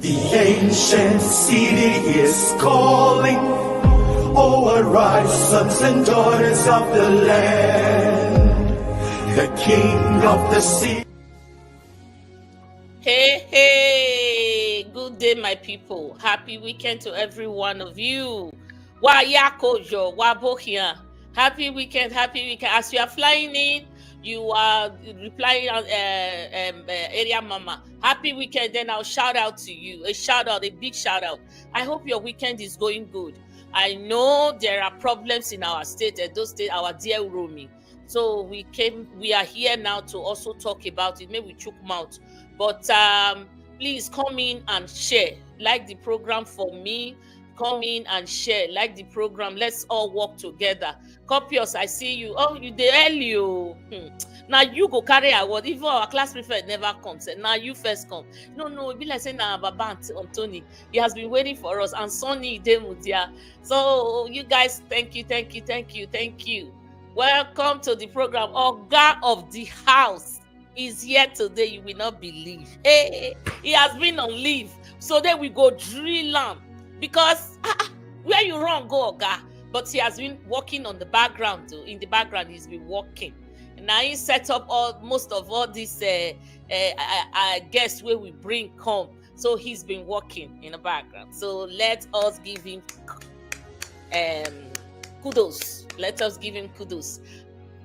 The ancient city is calling. Oh, arise, sons and daughters of the land. The king of the sea. Hey, good day, my people. Happy weekend to every one of you. Wayakojo, Wabokia. Happy weekend. As you are flying in, you are replying on area mama. Happy weekend. Then I'll shout out to you. A big shout out. I hope your weekend is going good. I know there are problems in our state, Edo State, our dear UROMI. So we are here now to also talk about it. Maybe we choke mouth. But please come in and share. Like the program for me. Come in and share. Like the program. Let's all work together. Copious, I see you. Oh, you dey early. Now you go carry award. Even our class prefect never comes. Now you first come. No, it be like saying Baba Anthony. He has been waiting for us. And Sonny Demudia. So you guys, thank you. Welcome to the program. Oga of the house is here today. You will not believe. Hey, he has been on leave. So then we go drill him. Because where you wrong, go Oga. But he has been working on the background too. In the background, he's been working. And now he set up most of all these guests where we bring come. So he's been working in the background. So let us give him kudos. Let us give him kudos.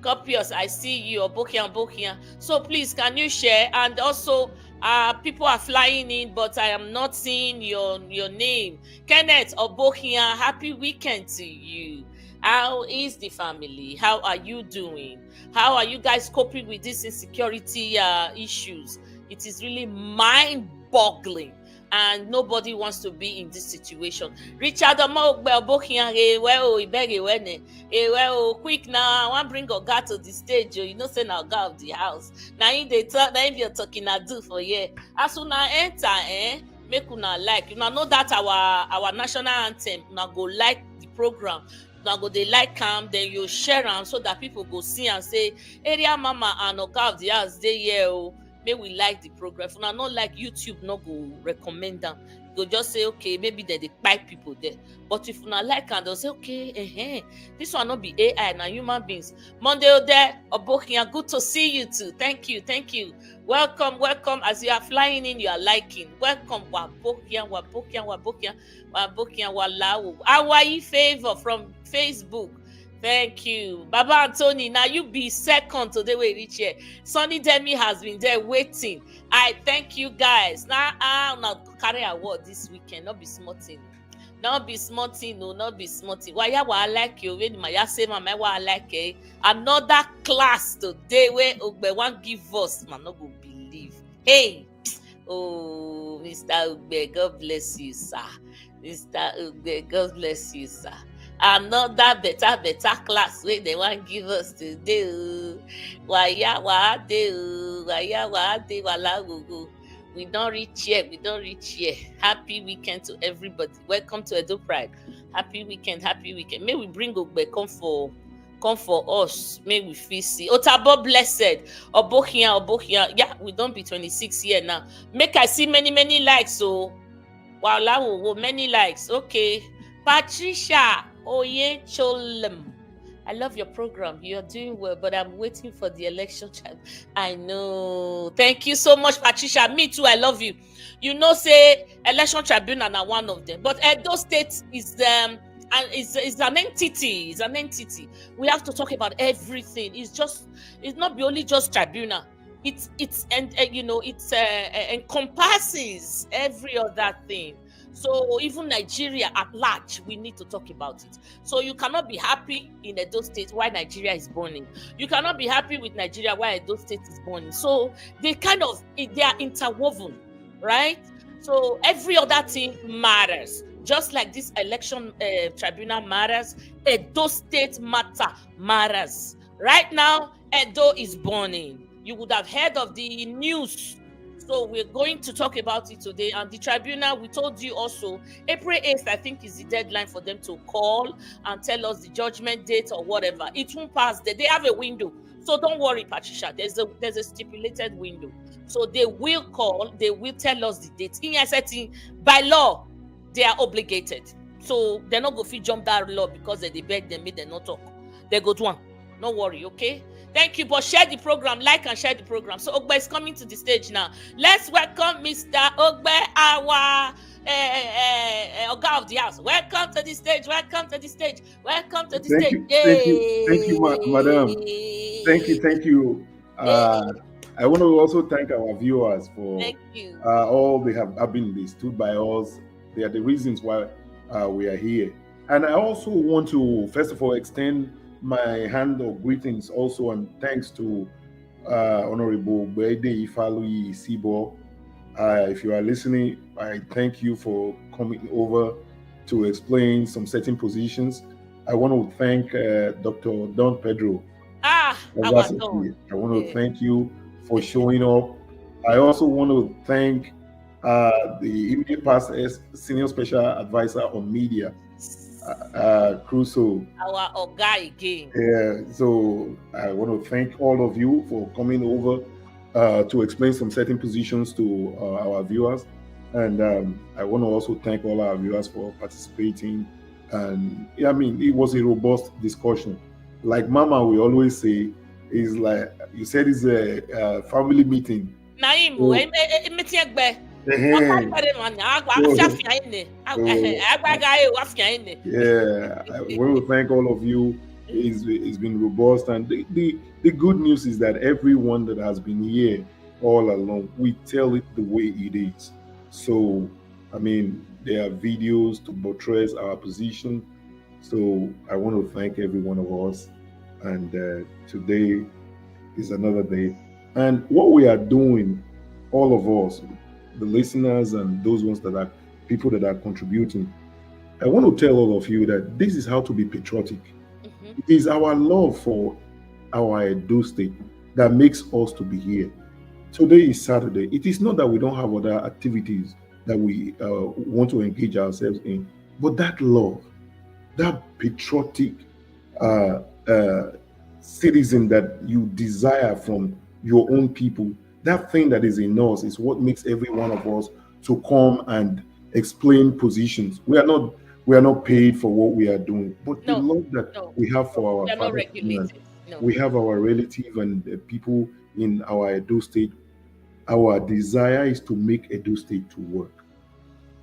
Copious, I see you, Bokian. So please, can you share? And also, people are flying in, but I am not seeing your name. Kenneth Obokian, happy weekend to you. How is the family? How are you doing? How are you guys coping with these insecurity issues? It is really mind-boggling. And nobody wants to be in this situation. Richard quick now, I want to bring Oga to the stage. You know, say now Oga of the house. Now in the talk, now you're talking I do for you. As soon as enter, make una like. You know that our national anthem. Now go like the program. Now go they like them, then you share them so that people go see and say, area mama and Oga of the house they here. May we like the program. If not like YouTube, not go recommend them. Go just say, okay, maybe they pipe people there. But if not like and they'll say, okay, this one not be AI, now human beings. Monday there, Obokian, good to see you too. Thank you. Welcome. As you are flying in, you are liking. Welcome, Wabokian, Walao. Hawaii Favor from Facebook. Thank you. Baba Anthony, now you be second today we reach here. Sonny Demi has been there waiting. I thank you guys. Now I'll not carry award this weekend. Not be smarting. Not be smarting. Why I like you? When my say mama I like it. Another class today where Ogbe want give us. Man, not go believe. Hey. Oh, Mr. Ogbe, God bless you, sir. Mr. Ogbe, God bless you, sir. Another better class where they want give us today. We don't reach here. Happy weekend to everybody. Welcome to Edo Pride. Happy weekend. May we bring Ogbe come for us. May we feel see. Otabo blessed. Obokian. Yeah, we don't be 26 here now. Make I see many likes. So wow, many likes. Okay. Patricia Oye Cholem. I love your program. You're doing well, but I'm waiting for the election. I know. Thank you so much, Patricia. Me too. I love you. You know, say election tribunal are one of them, but Edo State is an entity. It's an entity. We have to talk about everything. It's not only just tribunal. It encompasses every other thing. So even Nigeria at large, we need to talk about it. So you cannot be happy in Edo State while Nigeria is burning. You cannot be happy with Nigeria while Edo State is burning. So they are interwoven, right? So every other thing matters. Just like this election tribunal matters, Edo State matters. Right now, Edo is burning. You would have heard of the news. So we're going to talk about it today. And the tribunal, we told you also, April 8th, I think, is the deadline for them to call and tell us the judgment date or whatever. It won't pass. They have a window. So don't worry, Patricia. There's a stipulated window. So they will call, they will tell us the date. In setting, by law, they are obligated. So they're not going to jump that law because they beg them, they not talk. They go to one. No worry, okay? Thank you. But share the program, like and share the program. So Ogbe is coming to the stage now. Let's welcome Mr. Ogbe, our Oga of the house. Welcome to the stage. Welcome to the stage. Welcome to the stage. Thank you, madam. Thank you. I want to also thank our viewers for all they have been. They stood by us. They are the reasons why we are here. And I also want to, first of all, extend my hand of greetings also and thanks to Honorable Bede Ifalui Isibo. If you are listening, I thank you for coming over to explain some certain positions. I want to thank Dr. Don Pedro. I want to thank you for showing up. I also want to thank the immediate past Senior Special Advisor on Media, Crusoe. Our guy again. Yeah, so I want to thank all of you for coming over to explain some certain positions to our viewers. And I want to also thank all our viewers for participating. And yeah, I mean, it was a robust discussion. Like Mama, we always say, is like you said, it's a family meeting. Naim, Yeah, I want to thank all of you. It's been robust, and the good news is that everyone that has been here all along, we tell it the way it is. So, I mean, there are videos to buttress our position. So, I want to thank every one of us. And today is another day. And what we are doing, all of us, the listeners and those ones that are people that are contributing, I want to tell all of you that this is how to be patriotic. It is our love for our Edo state that makes us to be here. Today is Saturday. It is not that we don't have other activities that we want to engage ourselves in, but that love, that patriotic citizen that you desire from your own people, that thing that is in us is what makes every one of us to come and explain positions. We are not paid for what we are doing, but the love that we have for our father, we have our relative and people in our Edo state. Our desire is to make Edo state to work.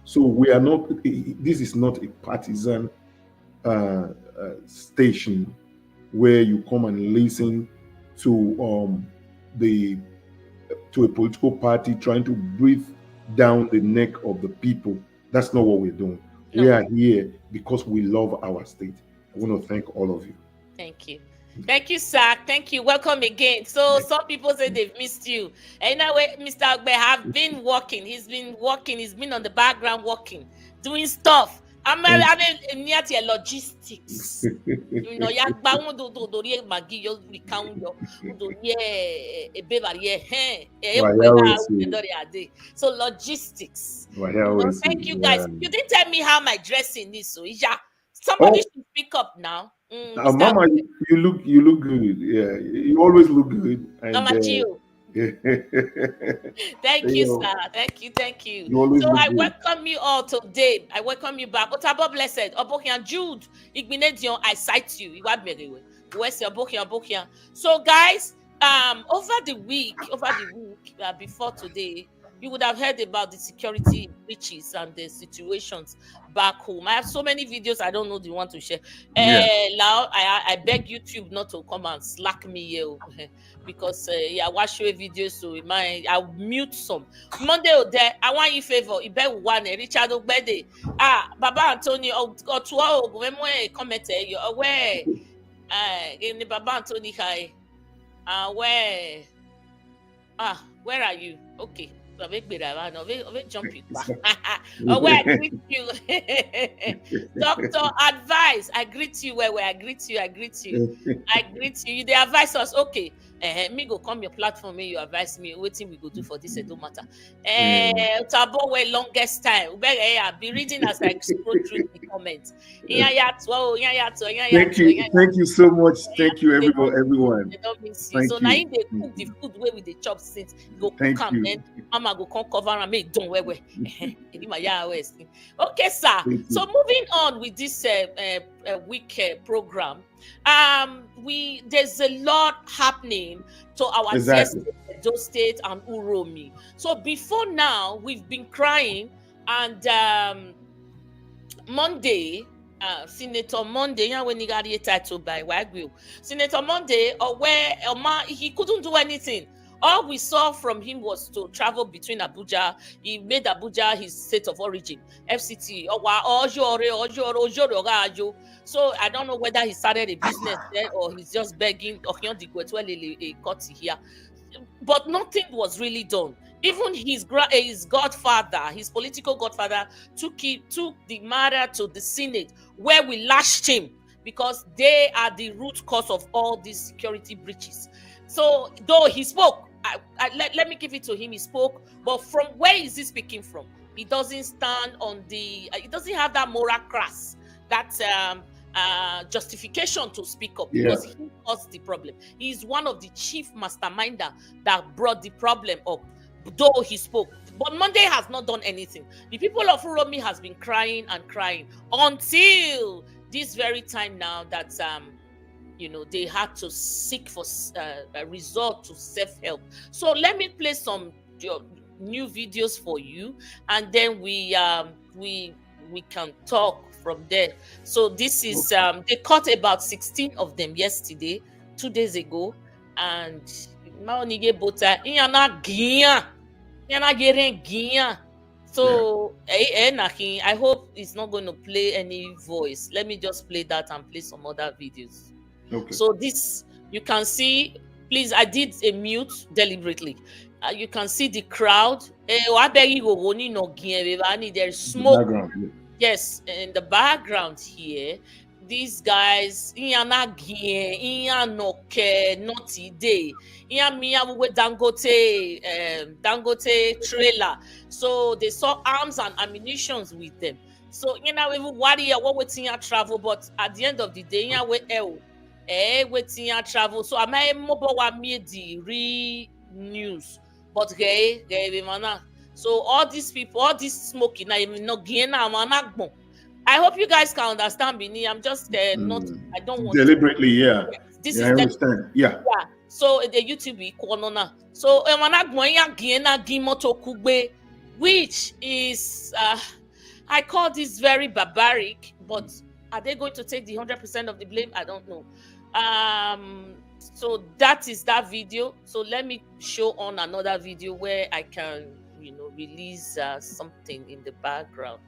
So we are not. This is not a partisan station where you come and listen to a political party trying to breathe down the neck of the people. That's not what we're doing. No. We are here because we love our state. I want to thank all of you. Thank you. Thank you, sir. Thank you. Welcome again. So some people say they've missed you. Anyway, Mr. Ogbe have been working. He's been working. He's been on the background working, doing stuff. I'm near to logistics. You know, so logistics. Thank you guys. You didn't tell me how my dressing is. So somebody should speak up now. Mama, you look good. Yeah, you always look good. Mama Gio. Thank you, sir. Thank you. So I welcome you all today. I welcome you back. Otabo blessed. Obokian Jude. Igbinedion, I cite you. So guys, over the week, before today, you would have heard about the security breaches and the situations back home. I have so many videos. I don't know the one to share. Now I beg YouTube not to come and slack me here because I watch your videos, so I'll mute some. Monday or there, I want you favor. You bet one Richard Ogbede. Baba Antonio or 12 when comment you're aware. In the Baba Antonio Kai. Where are you? Okay. Jumping. Oh, where I greet you. Doctor advice. I greet you where I greet you. I greet you. They advise us. Okay. Me go come your platform, may you advise me waiting we go do for this Edo matter. Tabo way longest time. I'll be reading as I scroll through the comments. Thank you so much. Thank you, everyone. They don't miss you. So now if they cook the food where with the chop since go cook and then mama go come cover and make don't where. Okay, sir. So moving on with this week program, there's a lot happening to our Edo State and UROMI. So before now, we've been crying, and Monday, Senator Monday, when he got a title by Wagyu, Senator Monday, where he couldn't do anything. All we saw from him was to travel between Abuja. He made Abuja his state of origin, FCT. So I don't know whether he started a business there or he's just begging. But nothing was really done. Even his godfather, his political godfather, took the matter to the Senate, where we lashed him because they are the root cause of all these security breaches. So though he spoke, let me give it to him. He spoke, but from where is he speaking from? He doesn't stand on he doesn't have that moral crass, that justification to speak up because he caused the problem. He's one of the chief masterminder that brought the problem up, though he spoke. But Monday has not done anything. The people of UROMI has been crying and crying until this very time now that they had to seek for a resort to self-help. So let me play some new videos for you, and then we can talk from there. So this is they caught about 16 of them yesterday, 2 days ago, and so I hope it's not going to play any voice. Let me just play that and play some other videos. Okay. So this, you can see, please, I did a mute deliberately. You can see the crowd. There's smoke. Yes, in the background here, these guys, Dangote trailer. So they saw arms and ammunitions with them. So what waiting travel, but at the end of the day, waiting travel. So I may mobile the real news, but so all these people, all this smoking, I hope you guys can understand me. I'm just I don't want deliberately, This is I understand. Yeah. So the YouTube corner. So which is I call this very barbaric, but are they going to take the 100% of the blame? I don't know. So that is that video. So let me show on another video where I can, release something in the background.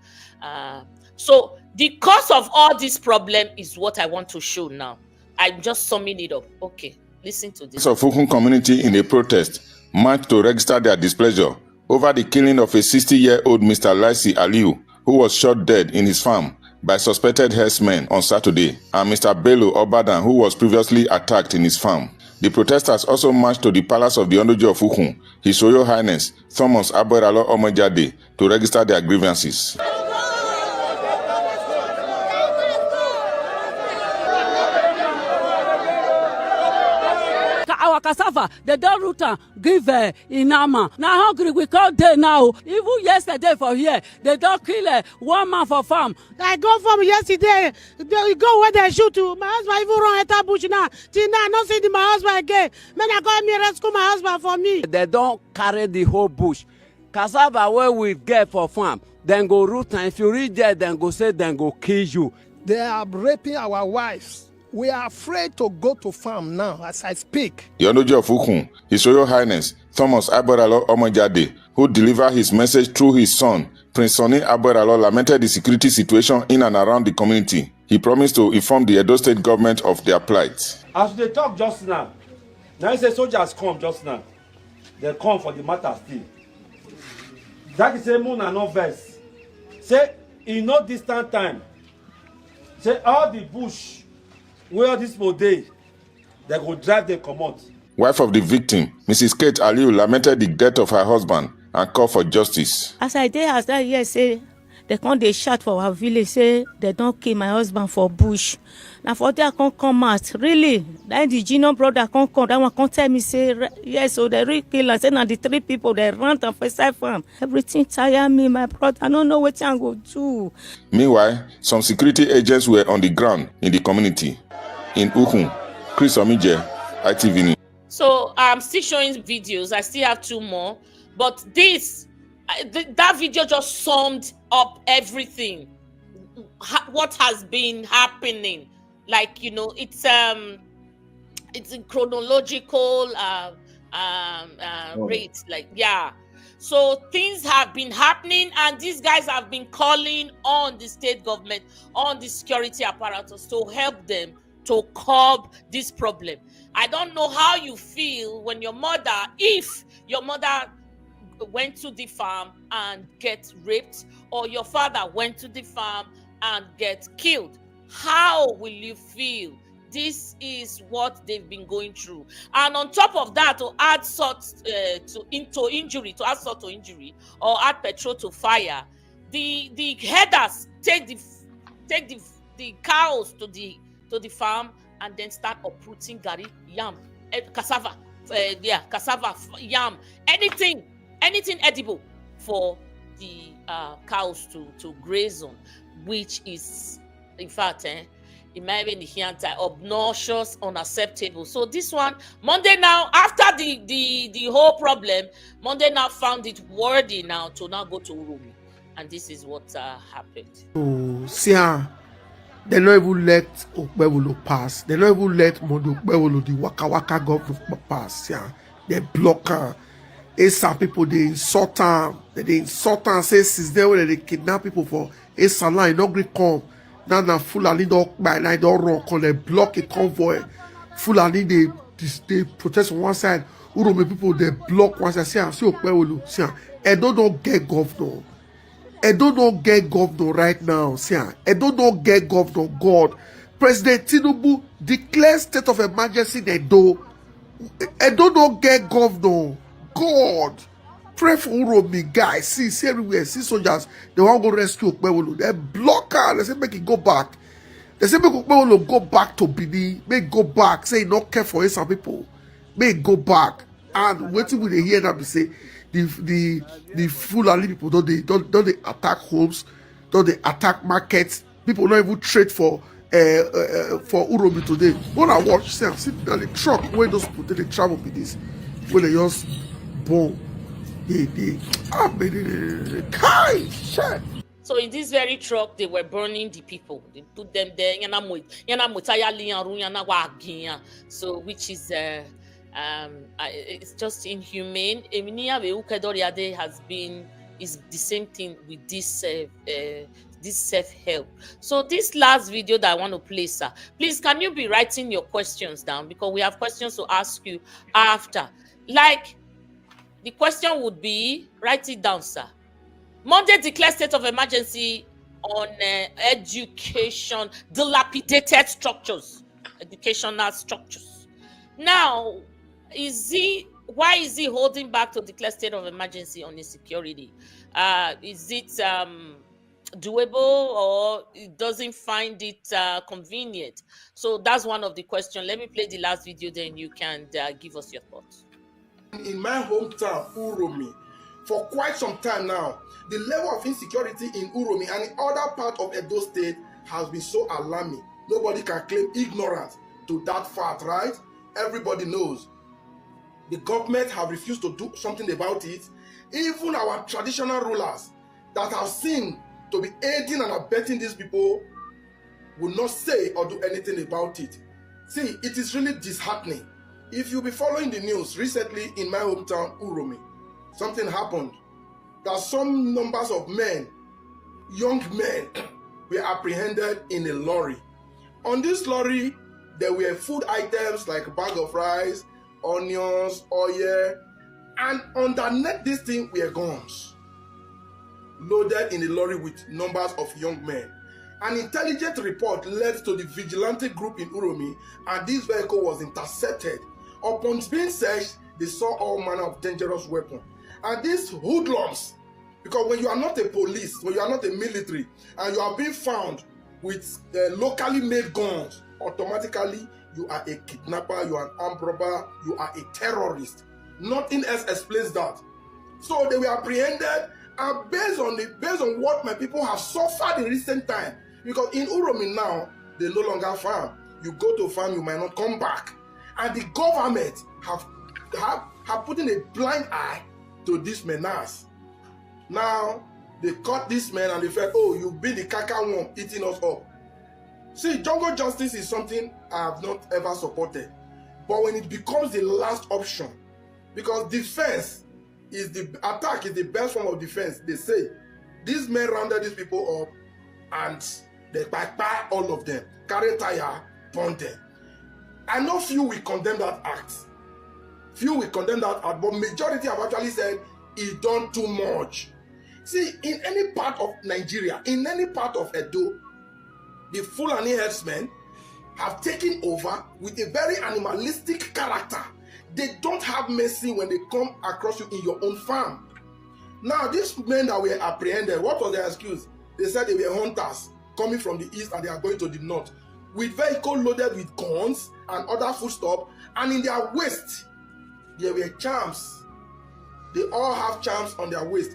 So the cause of all this problem is what I want to show now. I'm just summing it up. Okay, listen to this. The Fukun community in a protest marched to register their displeasure over the killing of a 60-year-old Mr. Laisi Aliu, who was shot dead in his farm by suspected herdsmen on Saturday, and Mr. Bello Obadan, who was previously attacked in his farm. The protesters also marched to the palace of the Onojo of Ukun, His Royal Highness Thomas Aboralo Omojade, to register their grievances. Our cassava, they don't root and give inama. Now hungry we call day now. Even yesterday for here, they don't kill one man for farm. I go farm yesterday. They go where they shoot to. My husband even run at bush now. Till now, I not see my husband again. Man, I got me rescue my husband for me. They don't carry the whole bush. Cassava where we get for farm, then go root, and if you reach there, then go say, then go kill you. They are raping our wives. We are afraid to go to farm now as I speak. The Onojo of Ukun, His Royal Highness Thomas Aboralo Omojade, who delivered his message through his son, Prince Sonny Aboralo, lamented the security situation in and around the community. He promised to inform the Edo State government of their plight. As they talk just now say soldiers come just now. They come for the matter still. That is a moon and no verse. Say, in no distant time, say all the bush where this day, they go drive them come out. Wife of the victim, Mrs. Kate Aliu, lamented the death of her husband and called for justice. As I dey as that year say, they come dey shout for our village say they don't kill my husband for bush. Now for there I come out. Really, then the junior brother come, that one come tell me say yes, so they really kill us. Say now the 3 people they run and for side farm. Everything tire me, my brother. I don't know what I'm going to do. Meanwhile, some security agents were on the ground in the community. In Ukun, Chris Omije, ITV News. So I'm still showing videos. I still have 2 more, but that video just summed up everything. What has been happening? Like, you know, it's in chronological rate. Like, yeah. So things have been happening, and these guys have been calling on the state government, on the security apparatus to help them to curb this problem. I don't know how you feel when if your mother went to the farm and get raped, or your father went to the farm and get killed. How will you feel? This is what they've been going through. And on top of that, to add salt to injury or add petrol to fire, the herders take the cows to the farm and then start uprooting gari, yam, cassava, yam, anything edible for the cows to graze on, which is, in fact, it might be obnoxious, unacceptable. So this one, Monday now, after the whole problem, Monday now found it worthy now to now go to UROMI, and this is what happened. Oh, see, they don't even let Okpewolo pass. They don't even let Mondo Okpewolo, the Waka government, pass. Yeah, they block her. Some people they insult her. They insult her and say since then when they kidnap people for Salon, no agree come. Now Fulani don't buy, now don't run. They block a convoy. Fulani they protest on one side. UROMI people they block one side. See Okpewolo. See, Edo don't get governor. Edo don't get governor right now. See, Edo don't get governor. God, President Tinubu declares state of emergency in Edo. Edo don't get governor. God, pray for UROMI, guys. See everywhere. See soldiers. They want to go rescue Okpewolo. They block her. They say make it go back. They say make Okpewolo go back to Bini. Make go back. Say not care for some people. Make go back. And waiting will they hear them say the Fulani people don't they attack homes, don't they attack markets. People don't even trade for UROMI today. When I watch, see the truck where those people they travel with this, when they just boom, shit. So in this very truck, they were burning the people. They put them there. So which is it's just inhumane. Is the same thing with this self-help. So this last video that I want to play, sir, please can you be writing your questions down, because we have questions to ask you after. Like the question would be, write it down, sir. Monday declared state of emergency on education, dilapidated structures, educational structures. Now, why is he holding back to declare state of emergency on insecurity? Is it doable, or it doesn't find it convenient? So that's one of the questions. Let me play the last video, then you can give us your thoughts. In my hometown, UROMI, for quite some time now, the level of insecurity in UROMI and in other parts of Edo State has been so alarming. Nobody can claim ignorance to that fact, right? Everybody knows. The government have refused to do something about it. Even our traditional rulers that have seen to be aiding and abetting these people will not say or do anything about it. See, it is really disheartening. If you be following the news recently in my hometown, UROMI, something happened. That some numbers of men, young men, were apprehended in a lorry. On this lorry, there were food items like a bag of rice, onions, oil, and underneath this thing were guns loaded in a lorry with numbers of young men. An intelligent report led to the vigilante group in UROMI, and this vehicle was intercepted Upon being searched, they saw all manner of dangerous weapons. And these hoodlums, because when you are not a police, when you are not a military, and you are being found with locally made guns, automatically you are a kidnapper, you are an armed robber, you are a terrorist. Nothing else explains that. So they were apprehended, and based on what my people have suffered in recent time, because in UROMI now, they no longer farm. You go to farm, you might not come back. And the government have put in a blind eye to this menace. Now, they caught this man and they felt, oh, you've been the kaka one eating us up. See, jungle justice is something I have not ever supported. But when it becomes the last option, because defense is attack is the best form of defense, they say, these men rounded these people up and they buy all of them, carry tire, burn them. I know few will condemn that act. Few will condemn that act, but majority have actually said it done too much. See, in any part of Nigeria, in any part of Edo, the Fulani herdsmen have taken over with a very animalistic character. They don't have mercy when they come across you in your own farm. Now, these men that were apprehended, what was their excuse? They said they were hunters coming from the east and they are going to the north with vehicles loaded with guns and other foodstuff, and in their waist there were charms. They all have charms on their waist.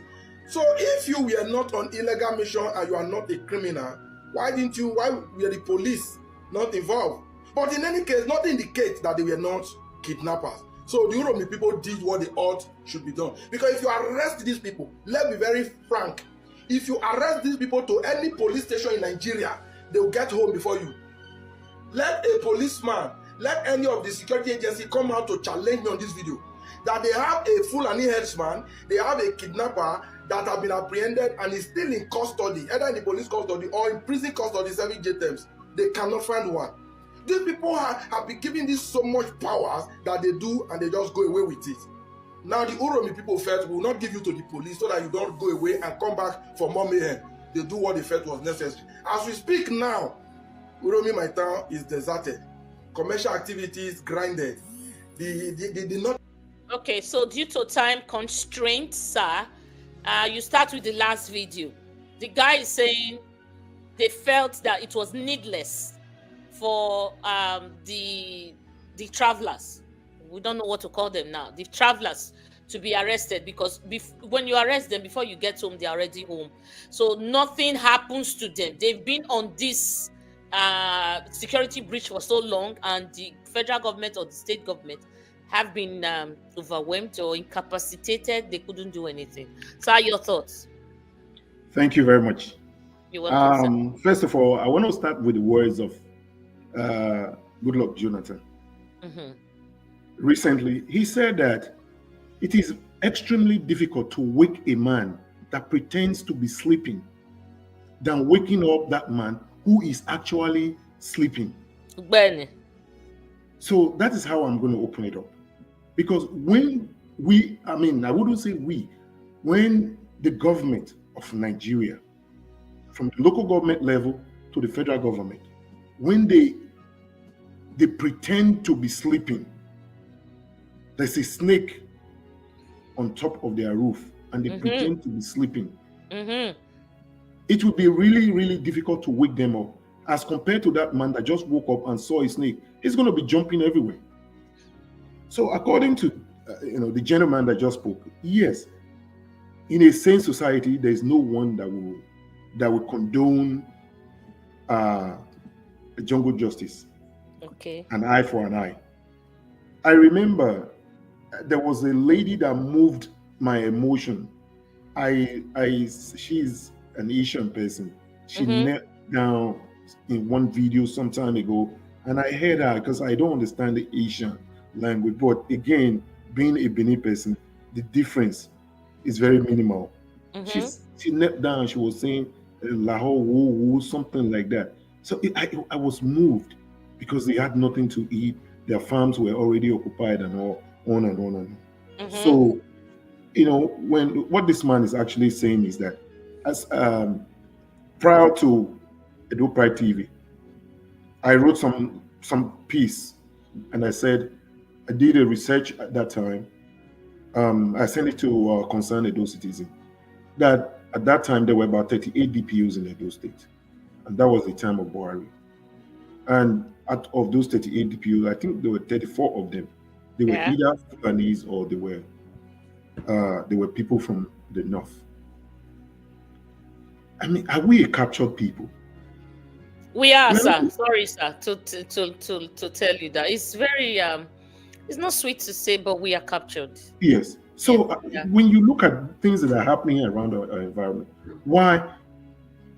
So if you were not on illegal mission and you are not a criminal, why were the police not involved? But in any case, nothing indicates that they were not kidnappers. So the UROMI people did what they ought should be done. Because if you arrest these people, let's be very frank, if you arrest these people to any police station in Nigeria, they will get home before you. Let a policeman, let any of the security agency come out to challenge me on this video. That they have a Fulani herdsman, they have a kidnapper that have been apprehended and is still in custody, either in the police custody or in prison custody serving jail terms. They cannot find one. These people have been given this so much powers that they do and they just go away with it. Now the UROMI people felt, we will not give you to the police so that you don't go away and come back for more mayhem. They do what they felt was necessary. As we speak now, UROMI, my town, is deserted. Commercial activities grinded. The not. Okay, so due to time constraints, sir, you start with the last video. The guy is saying they felt that it was needless for the travelers. We don't know what to call them now. The travelers to be arrested, because when you arrest them, before you get home, they're already home. So nothing happens to them. They've been on this security breach for so long, and the federal government or the state government have been overwhelmed or incapacitated. They couldn't do anything. So, your thoughts? Thank you very much. You're welcome, first of all, I want to start with the words of Goodluck Jonathan. Mm-hmm. Recently, he said that it is extremely difficult to wake a man that pretends to be sleeping than waking up that man who is actually sleeping. Benny. So that is how I'm going to open it up. Because when I wouldn't say when the government of Nigeria, from the local government level to the federal government, when they pretend to be sleeping, there's a snake on top of their roof and they pretend to be sleeping. Mm-hmm. It would be really, really difficult to wake them up as compared to that man that just woke up and saw a snake. He's going to be jumping everywhere. So according to the gentleman that just spoke, yes, in a sane society, there is no one that will condone jungle justice. Okay. An eye for an eye. I remember there was a lady that moved my emotion. She's an Asian person. She knelt down in one video some time ago, and I heard her because I don't understand the Asian language. But again, being a Benin person, the difference is very minimal. She knelt down. She was saying "Lahore woo woo," something like that. So I was moved because they had nothing to eat. Their farms were already occupied and on and on and on. So, what this man is actually saying is that as prior to Edo Pride TV, I wrote some piece and I said I did a research at that time. I sent it to Concerned Edo Citizen. That at that time there were about 38 DPUs in Edo State, and that was the time of Buhari. And out of those 38 DPUs, I think there were 34 of them. They were either Fulanese or they were people from the north. I mean, are we a captured people? We are, sir. Sorry, sir, to tell you that it's very it's not sweet to say, but we are captured. Yes. So when you look at things that are happening around our environment, why?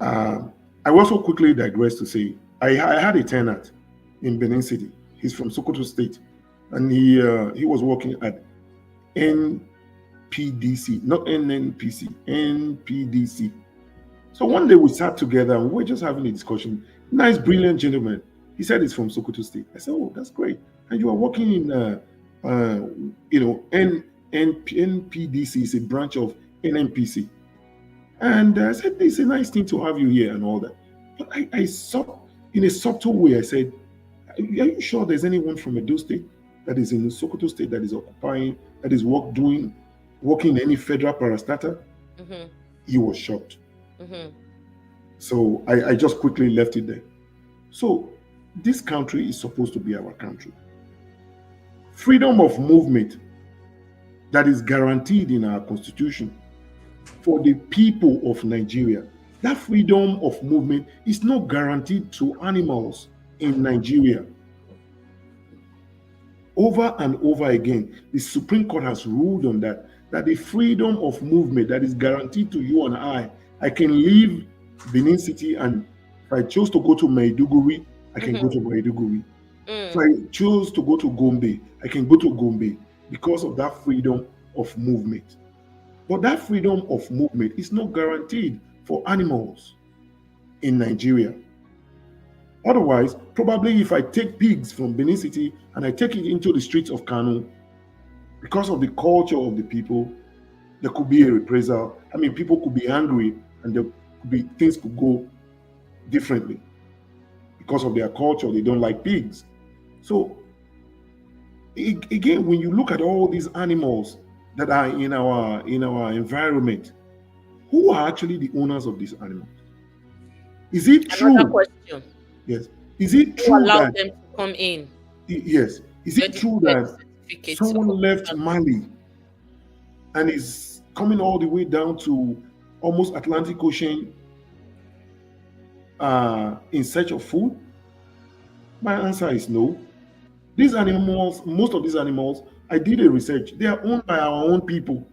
I also quickly digress to say I had a tenant in Benin City. He's from Sokoto State, and he was working at NPDC, not NNPC, NPDC. So one day we sat together and we were just having a discussion. Nice, brilliant gentleman. He said he's from Sokoto State. I said, "Oh, that's great. And you are working in, NPDC is a branch of NNPC." And I said, "It's a nice thing to have you here and all that." But I saw, in a subtle way, I said, "Are you sure there's anyone from Edo State that is in Sokoto State that is occupying, that is working in any federal parastatal?" Mm-hmm. He was shocked. Mm-hmm. So I just quickly left it there. So this country is supposed to be our country. Freedom of movement that is guaranteed in our constitution for the people of Nigeria. That freedom of movement is not guaranteed to animals in Nigeria. Over and over again, the Supreme Court has ruled on that the freedom of movement that is guaranteed to you and I can leave Benin City, and if I chose to go to Maiduguri, I can go to Maiduguri. If I choose to go to Gombe, I can go to Gombe because of that freedom of movement. But that freedom of movement is not guaranteed for animals in Nigeria. Otherwise, probably if I take pigs from Benin City and I take it into the streets of Kano, because of the culture of the people, there could be a reprisal. I mean, people could be angry and things could go differently. Because of their culture, they don't like pigs. So again, when you look at all these animals that are in our environment, who are actually the owners of these animals? Is it true? Another question. Yes. Is it true Who allowed that them to come in? Yes. Is it true that someone left Mali and is coming all the way down to almost Atlantic Ocean in search of food? My answer is no. These animals, most of these animals, I did a research, they are owned by our own people.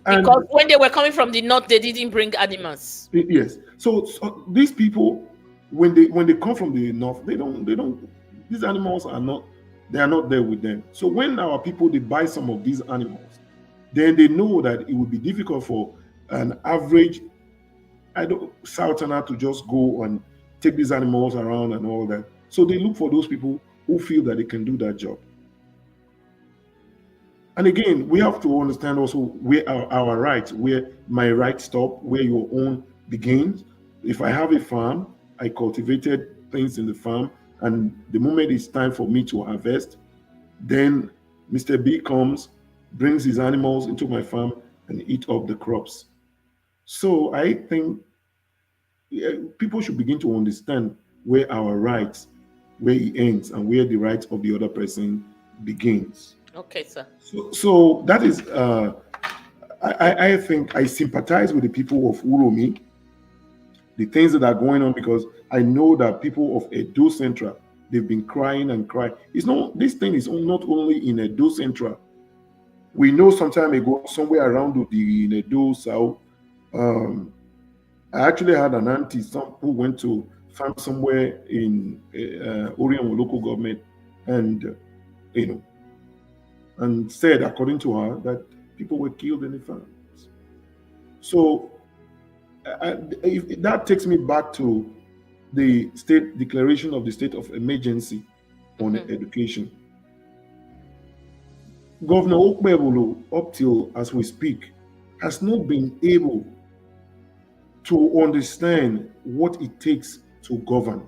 Because when they were coming from the north, they didn't bring animals. Yes. So these people, when they come from the north, they don't. These animals are not there with them. So when our people, they buy some of these animals, then they know that it would be difficult for an average southerner to just go and take these animals around and all that. So they look for those people who feel that they can do that job. And again, we have to understand also where our rights, where my rights stop, where your own begins. If I have a farm, I cultivated things in the farm, and the moment it's time for me to harvest, then Mr. B comes, brings his animals into my farm and eat up the crops. So I think people should begin to understand where our rights, where it ends, and where the rights of the other person begins. Okay, sir. So that is, I think I sympathize with the people of UROMI, the things that are going on, because I know that people of Edo Central, they've been crying and crying. This thing is not only in Edo Central. We know some time ago, somewhere around in Edo South, I actually had an auntie who went to farm somewhere in Orion local government, and and said, according to her, that people were killed in the farms. So that takes me back to the state declaration of the state of emergency on education. Governor Okpebolo, up till as we speak, has not been able to understand what it takes to govern.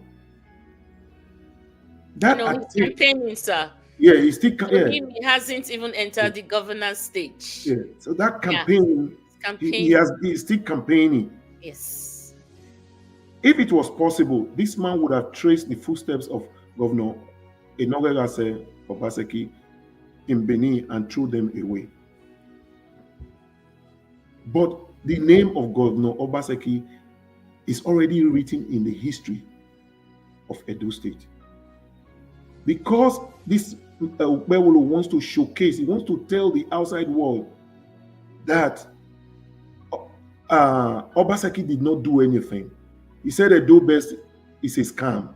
That No, he's campaigning, sir. yeah, he's still To him, he hasn't even entered the governance stage. Yeah, so that campaign, he's still campaigning. Yes. If it was possible, this man would have traced the footsteps of Governor Enogherase Obaseki in Benin and threw them away. But the name of Governor Obaseki is already written in the history of Edo State. Because this Ukpewolo wants to showcase, he wants to tell the outside world that Obaseki did not do anything. He said Edo Best is a scam.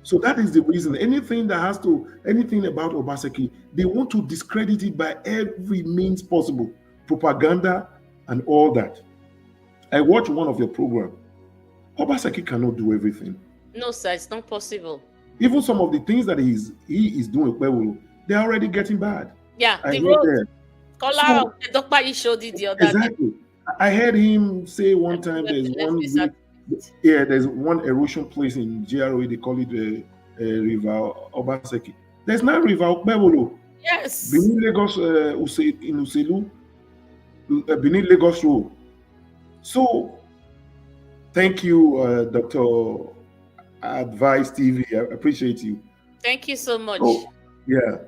So that is the reason. Anything about Obaseki, they want to discredit it by every means possible. Propaganda and all that. I watched one of your programs. Obaseki cannot do everything. No, sir, it's not possible. Even some of the things that he is doing, they're already getting bad. Yeah, the road. Kola, the doctor you showed it the other day. Exactly. I heard him say one time there's one erosion place in GRA, they call it River Obaseki. There's not River Okpewolo. Yes. Benin Lagos in Uselu, Benin Lagos Road. So thank you, Dr. Advice TV. I appreciate you. Thank you so much. Oh, yeah.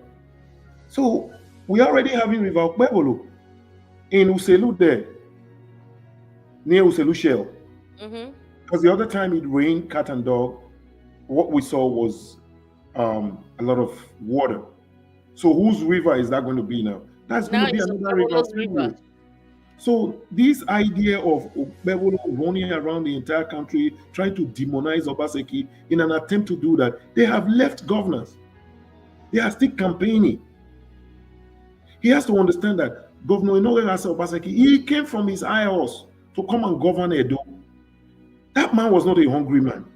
So we already having River Okpewolo in Uselu there, near Uselu Shell. Because the other time it rained, cat and dog, what we saw was a lot of water. So whose river is that going to be now? That's going to be another river. So this idea of Okpewolo running around the entire country, trying to demonize Obaseki in an attempt to do that, they have left governors. They are still campaigning. He has to understand that Governor Enogherase Obaseki, he came from his high horse to come and govern Edo. That man was not a hungry man.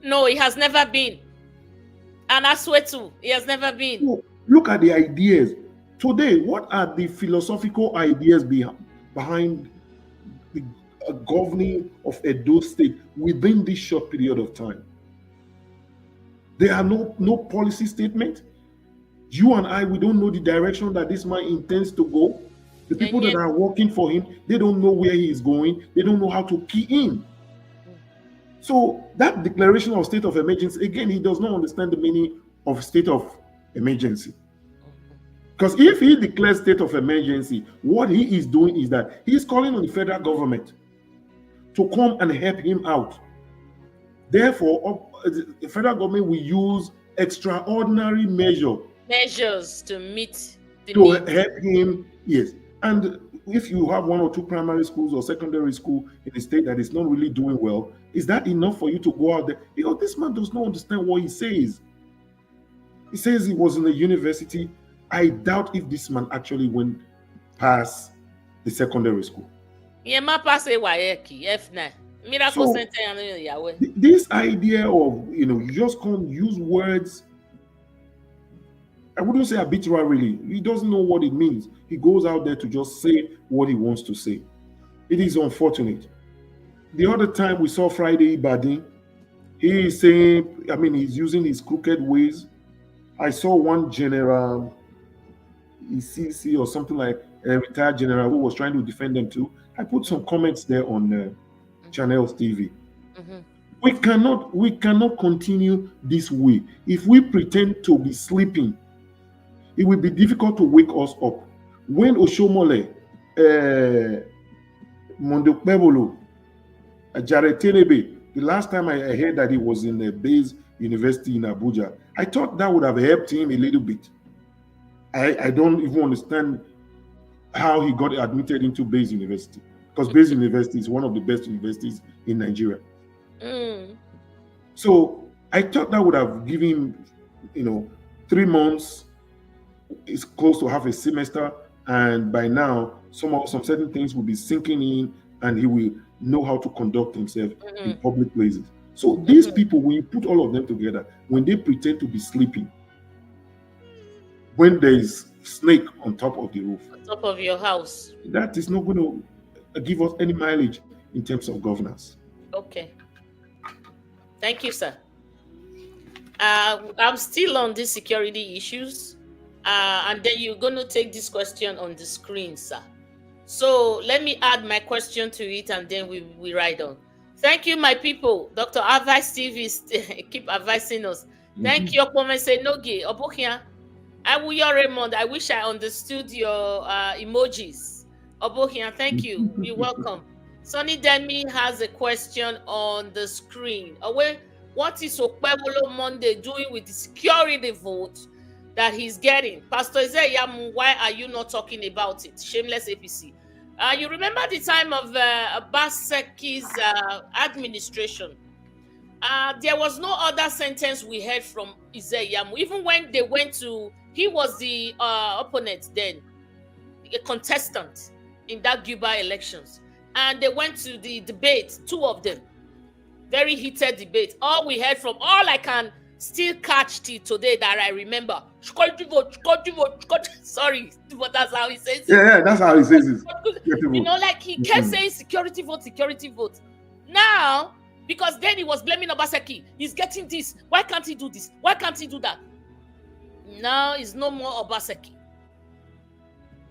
No, he has never been. And I swear to, he has never been. So, look at the ideas. Today, what are the philosophical ideas behind the governing of Edo State within this short period of time? There are no policy statement. You and I, we don't know the direction that this man intends to go. The people that are working for him, they don't know where he is going. They don't know how to key in. So that declaration of state of emergency, again, he does not understand the meaning of state of emergency. Because if he declares state of emergency, what he is doing is that he is calling on the federal government to come and help him out. Therefore, the federal government will use extraordinary measures to meet the to needs. help him. Yes. And if you have one or two primary schools or secondary school in the state that is not really doing well, is that enough for you to go out there? Because this man does not understand what he says. He says he was in a university. I doubt if this man actually went past the secondary school. So, this idea of, you just can't use words, I wouldn't say arbitrarily. He doesn't know what it means. He goes out there to just say what he wants to say. It is unfortunate. The other time we saw Friday Ibadin, he is saying, he's using his crooked ways. I saw one general, ECC or something like a retired general who was trying to defend them too. I put some comments there on Channels TV. We cannot continue this way. If we pretend to be sleeping, it will be difficult to wake us up. When Oshomole, Mondokpebolo, Jared Tenebe, the last time I heard that he was in a base university in Abuja, I thought that would have helped him a little bit. I don't even understand how he got admitted into Base University, because Base University is one of the best universities in Nigeria. So I thought that would have given him, 3 months. It's close to half a semester, and by now some certain things will be sinking in, and he will know how to conduct himself in public places. So these people, when you put all of them together, when they pretend to be sleeping, when there is snake on top of the roof, on top of your house, that is not going to give us any mileage in terms of governance. Okay. Thank you, sir. I'm still on these security issues, and then you're going to take this question on the screen, sir. So let me add my question to it, and then we ride on. Thank you, my people. Dr. Advice Steve is keep advising us. Thank you, Okpomese Nogi, Obokia. I will your Raymond. I wish I understood your emojis. Obokia, thank you. You're welcome. Sonny Demi has a question on the screen. What is Okpebolo Monday doing with the security vote that he's getting? Pastor Izeyamu, why are you not talking about it? Shameless APC. You remember the time of Obaseki's administration? There was no other sentence we heard from Izeyamu. Even when they went to, he was the opponent then, a contestant in that Cuba elections. And they went to the debate, two of them. Very heated debate. All we heard from, all I can still catch till today that I remember. Sorry, but that's how he says it. Yeah, that's how he says it. You know, like he kept saying security vote, security vote. Now, because then he was blaming Obaseki. He's getting this. Why can't he do this? Why can't he do that? Now it's no more Obaseki.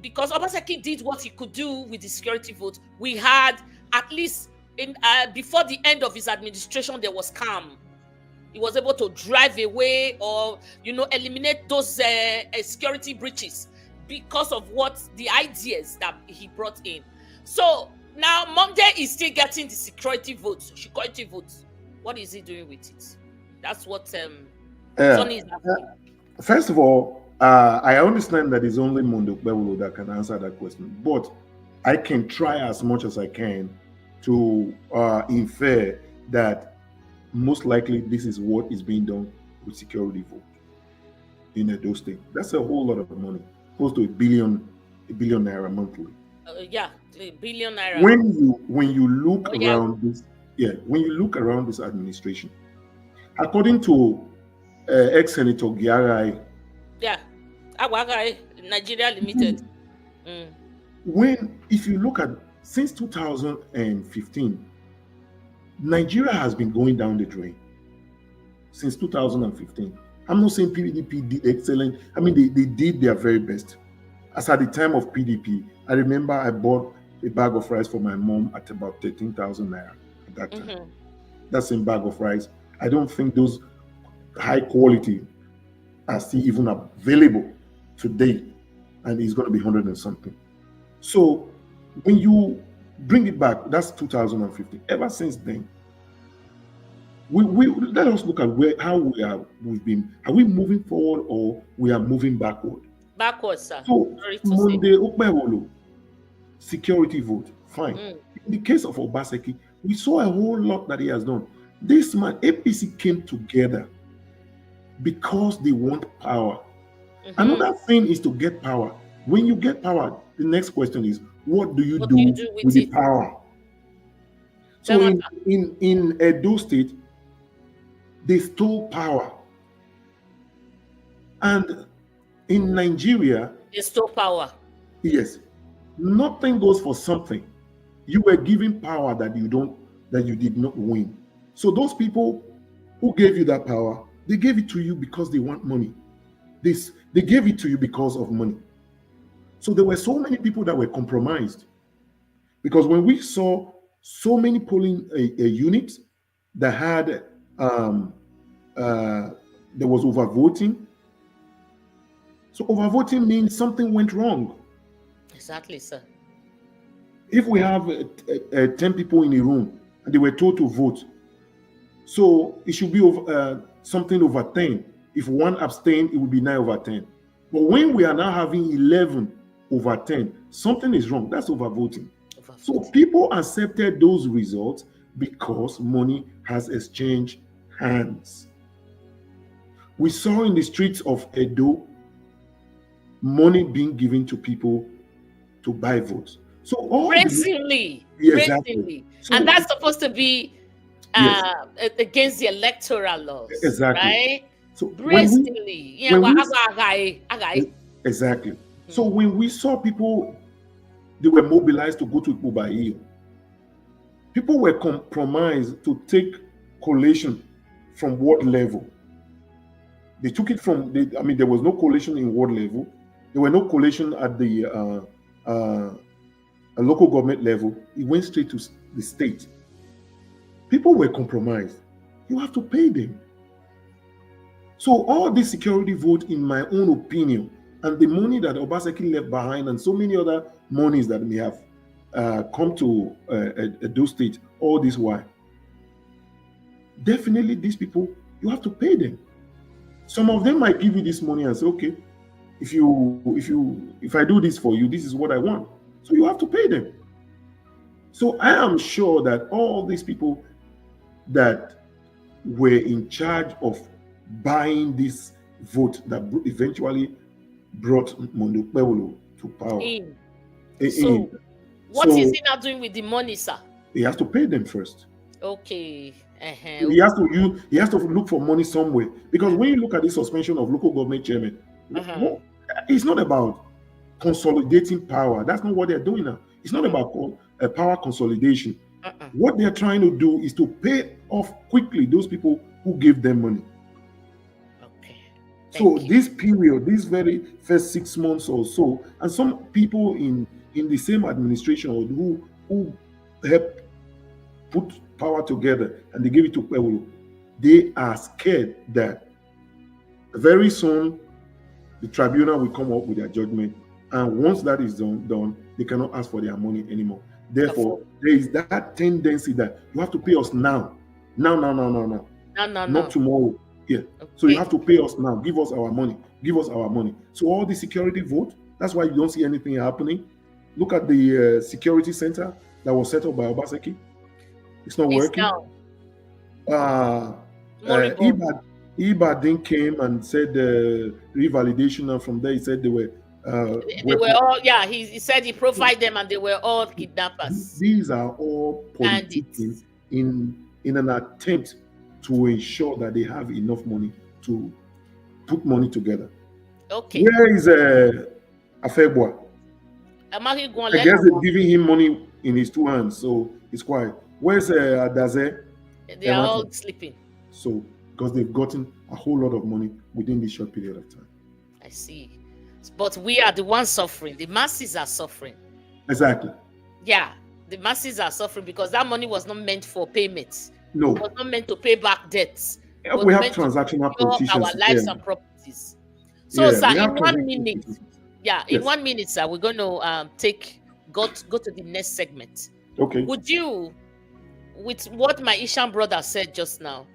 Because Obaseki did what he could do with the security vote. We had, at least in before the end of his administration, there was calm. He was able to drive away or, eliminate those security breaches because of what the ideas that he brought in. So now Monday is still getting the security votes. What is he doing with it? That's what Sonny is asking. First of all, I understand that it's only Mondo Bewolo that can answer that question, but I can try as much as I can to infer that most likely this is what is being done with security vote in Edo State. That's a whole lot of money, close to a billion naira monthly. Yeah, a billion naira. When you look around this, when you look around this administration, according to ex-senator Giarai, Nigeria Limited. If you look at since 2015, Nigeria has been going down the drain since 2015. I'm not saying PDP did excellent. I mean, they did their very best. As at the time of PDP, I remember I bought a bag of rice for my mom at about 13,000 naira at that time. That same bag of rice. I don't think those high quality are still even available today, and it's going to be 100 and something. So when you bring it back, that's 2015. Ever since then, we let us look at we've been. Are we moving forward or we are moving backward? Backwards, sir. So Monday Okpebolo, security vote, fine. In the case of Obaseki, we saw a whole lot that he has done. This man, APC came together because they want power. Another thing is to get power. When you get power, the next question is, what do you do with the power? So in Edo State, they stole power. And in Nigeria, they stole power. Yes. Nothing goes for something. You were given power that you did not win. So those people who gave you that power, they gave it to you because they want money. They gave it to you because of money. So there were so many people that were compromised. Because when we saw so many polling units that had there was overvoting. So overvoting means something went wrong. Exactly, sir. If we have 10 people in a room and they were told to vote, so it should be something over 10. If one abstained, it would be 9 over 10. But when we are now having 11 over 10, something is wrong. That's overvoting. So people accepted those results because money has exchanged hands. We saw in the streets of Edo money being given to people to buy votes. So all brazenly. So, and that's supposed to be against the electoral laws. Exactly. Right? So brazenly. Exactly. So when we saw people, they were mobilized to go to Ipoba, people were compromised to take collation from what level? They took it from. There was no collation in ward level. There were no collation at the local government level. It went straight to the state. People were compromised. You have to pay them. So all this security vote, in my own opinion, and the money that Obaseki left behind, and so many other monies that may have come to Edo State all this while, definitely these people, you have to pay them. Some of them might give you this money and say, okay, if I do this for you, this is what I want. So you have to pay them. So I am sure that all these people that were in charge of buying this vote that eventually brought Mondo Pewolo to power. So what is he now doing with the money, sir? He has to pay them first. Okay. He has to look for money somewhere, because when you look at the suspension of local government chairman, it's not about consolidating power. That's not what they're doing now. It's not about power consolidation. What they're trying to do is to pay off quickly those people who gave them money. So this period, this very first 6 months or so, and some people in the same administration who helped put power together and they gave it to Pewolo, they are scared that very soon the tribunal will come up with their judgment, and once that is done, they cannot ask for their money anymore. Therefore, there is that tendency that you have to pay us now, not tomorrow. Yeah. Okay. So you have to pay us now. Give us our money. Give us our money. So all the security vote, that's why you don't see anything happening. Look at the security center that was set up by Obaseki. It's not working. Ibadan came and said revalidation, and from there he said they were all, he said he provided them and they were all kidnappers. These are all politicians in an attempt to ensure that they have enough money to put money together. Okay. Where is Afegwa? I guess they're giving him money in his two hands, so it's quiet. Where's Adaze? They are all sleeping. So, because they've gotten a whole lot of money within this short period of time. I see. But we are the ones suffering. The masses are suffering. Exactly. Yeah, the masses are suffering because that money was not meant for payments. No. It was not meant to pay back dets. Yeah, we have transactional politicians. Our lives and properties. So, sir, in 1 minute, in 1 minute, sir, we're going to go to the next segment. Okay. Would you, with what my Ishan brother said just now,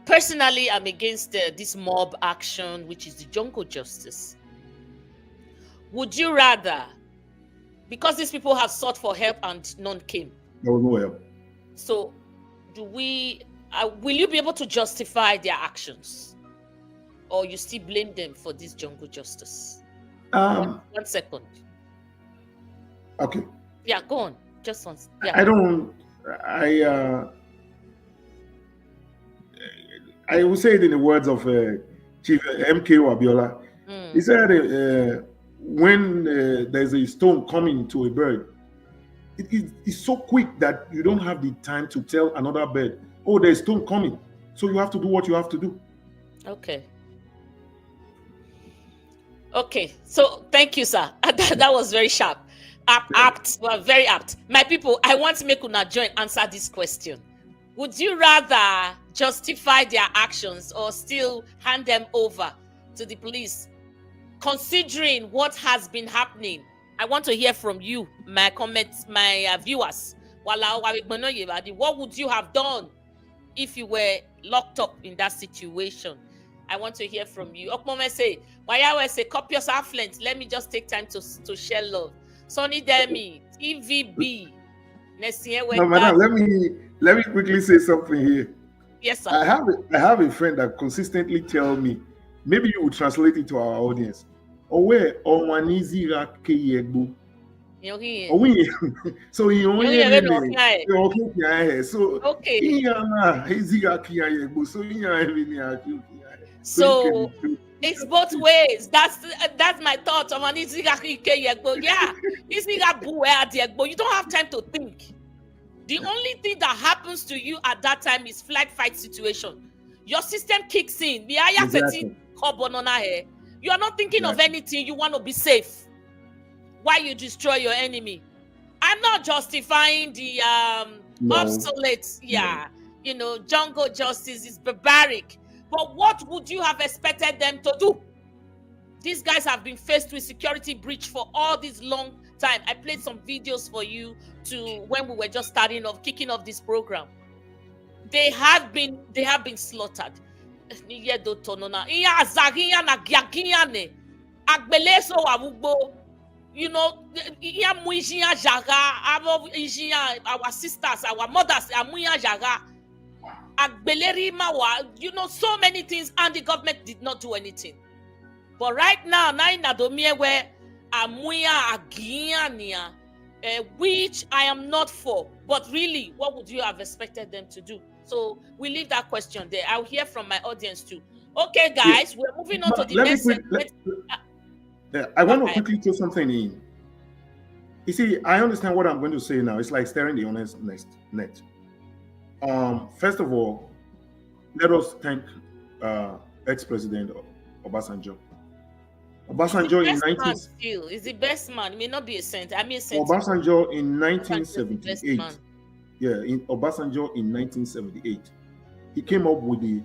personally, I'm against this mob action, which is the jungle justice. Would you rather, because these people have sought for help and none came? There was no help. So, will you be able to justify their actions, or you still blame them for this jungle justice? 1 second. Okay. Yeah, go on. Just one. Yeah. I will say it in the words of Chief MKO Abiola. He said, when there's a stone coming to a bird, it's so quick that you don't have the time to tell another bird, oh, there's a stone coming. So you have to do what you have to do. Okay. Okay. So thank you, sir. That was very sharp. Apt. Well, very apt. My people, I want to make una join answer this question. Would you rather justify their actions or still hand them over to the police? Considering what has been happening, I want to hear from you, my comments, my viewers. What would you have done if you were locked up in that situation? I want to hear from you. Okmome say, why I say copious affluent. Let me just take time to share love. Sonny Demi, TVB. No, madam, let me quickly say something here. Yes, sir. I have a friend that consistently tells me, maybe you will translate it to our audience. Owe Onwanizi Rakeyegbo. So he only so it's both ways. That's my thought. Yeah, you don't have time to think. The only thing that happens to you at that time is flight fight situation. your system kicks in. Exactly. You are not thinking of anything. You want to be safe. Why you destroy your enemy? I'm not justifying the obsolete, jungle justice is barbaric. But what would you have expected them to do? These guys have been faced with security breach for all this long time. I played some videos for you when we were just kicking off this program. They have been slaughtered. Our sisters, our mothers, so many things, and the government did not do anything. But right now, which I am not for. But really, what would you have expected them to do? So we leave that question there. I'll hear from my audience too. Okay, guys, we're moving on to the next segment. I want to quickly throw something in. You see, I understand what I'm going to say now. It's like staring the honest net. First of all, let us thank ex-president Obasanjo. Obasanjo in 19... He's the best man. He may not be a saint. I mean, a saint. Obasanjo in 1978. Obasanjo in 1978. He came up with the...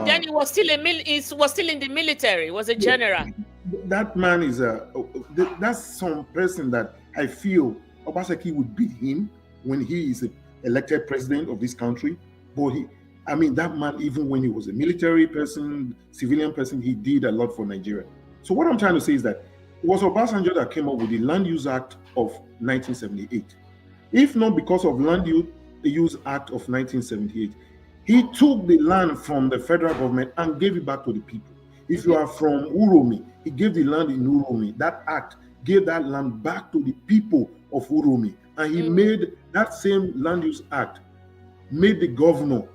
then he was still in the military. He was a general. That man is that's some person that I feel Obaseki would beat him when he is elected president of this country. But that man, even when he was a military person, civilian person, he did a lot for Nigeria. So what I'm trying to say is that it was Obasanjo that came up with the Land Use Act of 1978. If not because of Land Use Act of 1978, he took the land from the federal government and gave it back to the people. If you are from UROMI, he gave the land in UROMI. That act gave that land back to the people of UROMI. And he made that same Land Use Act, made the governor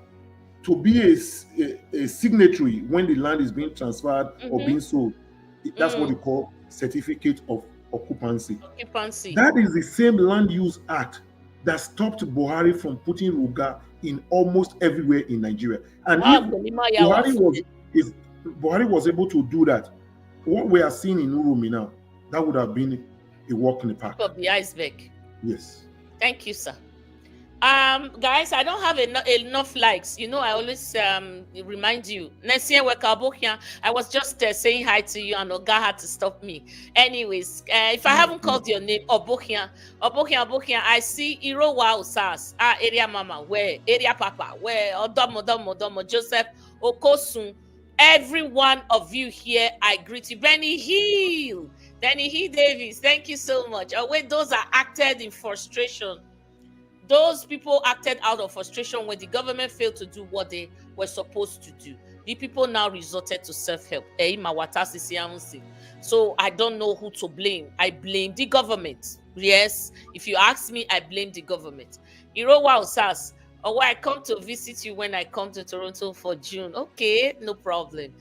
to be a signatory when the land is being transferred or being sold. That's what we call certificate of occupancy. That is the same Land Use Act that stopped Buhari from putting Ruga in almost everywhere in Nigeria. And if Buhari was able to do that, what we are seeing in UROMI now, that would have been a walk in the park. Of the iceberg. Yes. Thank you, sir. Guys, I don't have enough likes. I always remind you. I was just saying hi to you, and Oga had to stop me. Anyways, if I haven't called your name, Obokian, I see Irowa Osas, area mama, where area papa, where Odomo, Joseph Okosun. Every one of you here, I greet you. Benny Hill Davis, thank you so much. Those are acted in frustration. Those people acted out of frustration when the government failed to do what they were supposed to do. The people now resorted to self-help. So I don't know who to blame. I blame the government. Yes, if you ask me, I blame the government. Irowa Osas, I come to visit you when I come to Toronto for June. Okay, no problem.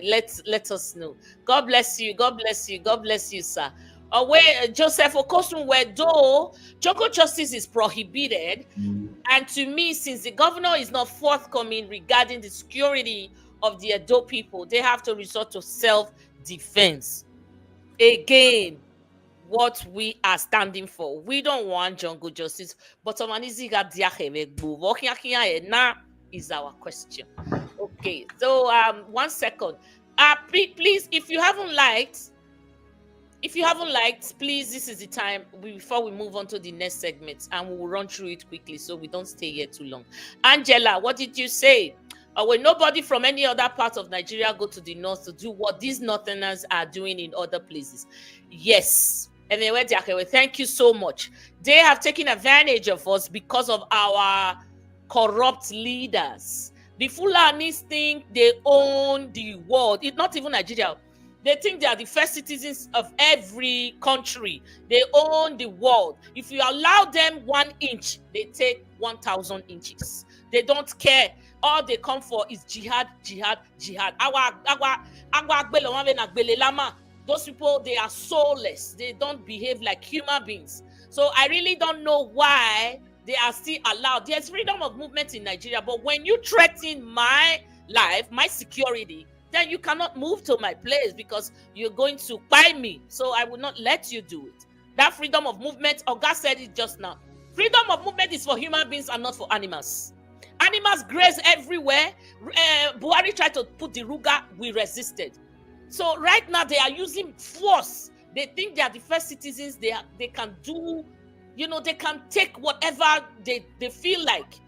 Let us know. God bless you. God bless you. God bless you, sir. Joseph Okosun, where though jungle justice is prohibited, and to me, since the governor is not forthcoming regarding the security of the Edo people, they have to resort to self-defense. Again, what we are standing for. We don't want jungle justice, but is our question. Okay, so 1 second. Please, if you haven't liked, please, this is the time before we move on to the next segment, and we will run through it quickly so we don't stay here too long. Angela, what did you say? Will nobody from any other part of Nigeria go to the north to do what these northerners are doing in other places? Yes. Anyway, thank you so much. They have taken advantage of us because of our corrupt leaders. The Fulanis think they own the world. It's not even Nigeria. They think they are the first citizens of every country. They own the world. If you allow them 1 inch, they take 1,000 inches. They don't care. All they come for is jihad. Those people, they are soulless. They don't behave like human beings. So I really don't know why they are still allowed. There's freedom of movement in Nigeria, but when you threaten my life, my security, then you cannot move to my place because you're going to buy me. So I will not let you do it. That freedom of movement, Oga said it just now. Freedom of movement is for human beings and not for animals. Animals graze everywhere. Buhari tried to put the Ruga, we resisted. So right now they are using force. They think they are the first citizens. They can do, they can take whatever they feel like.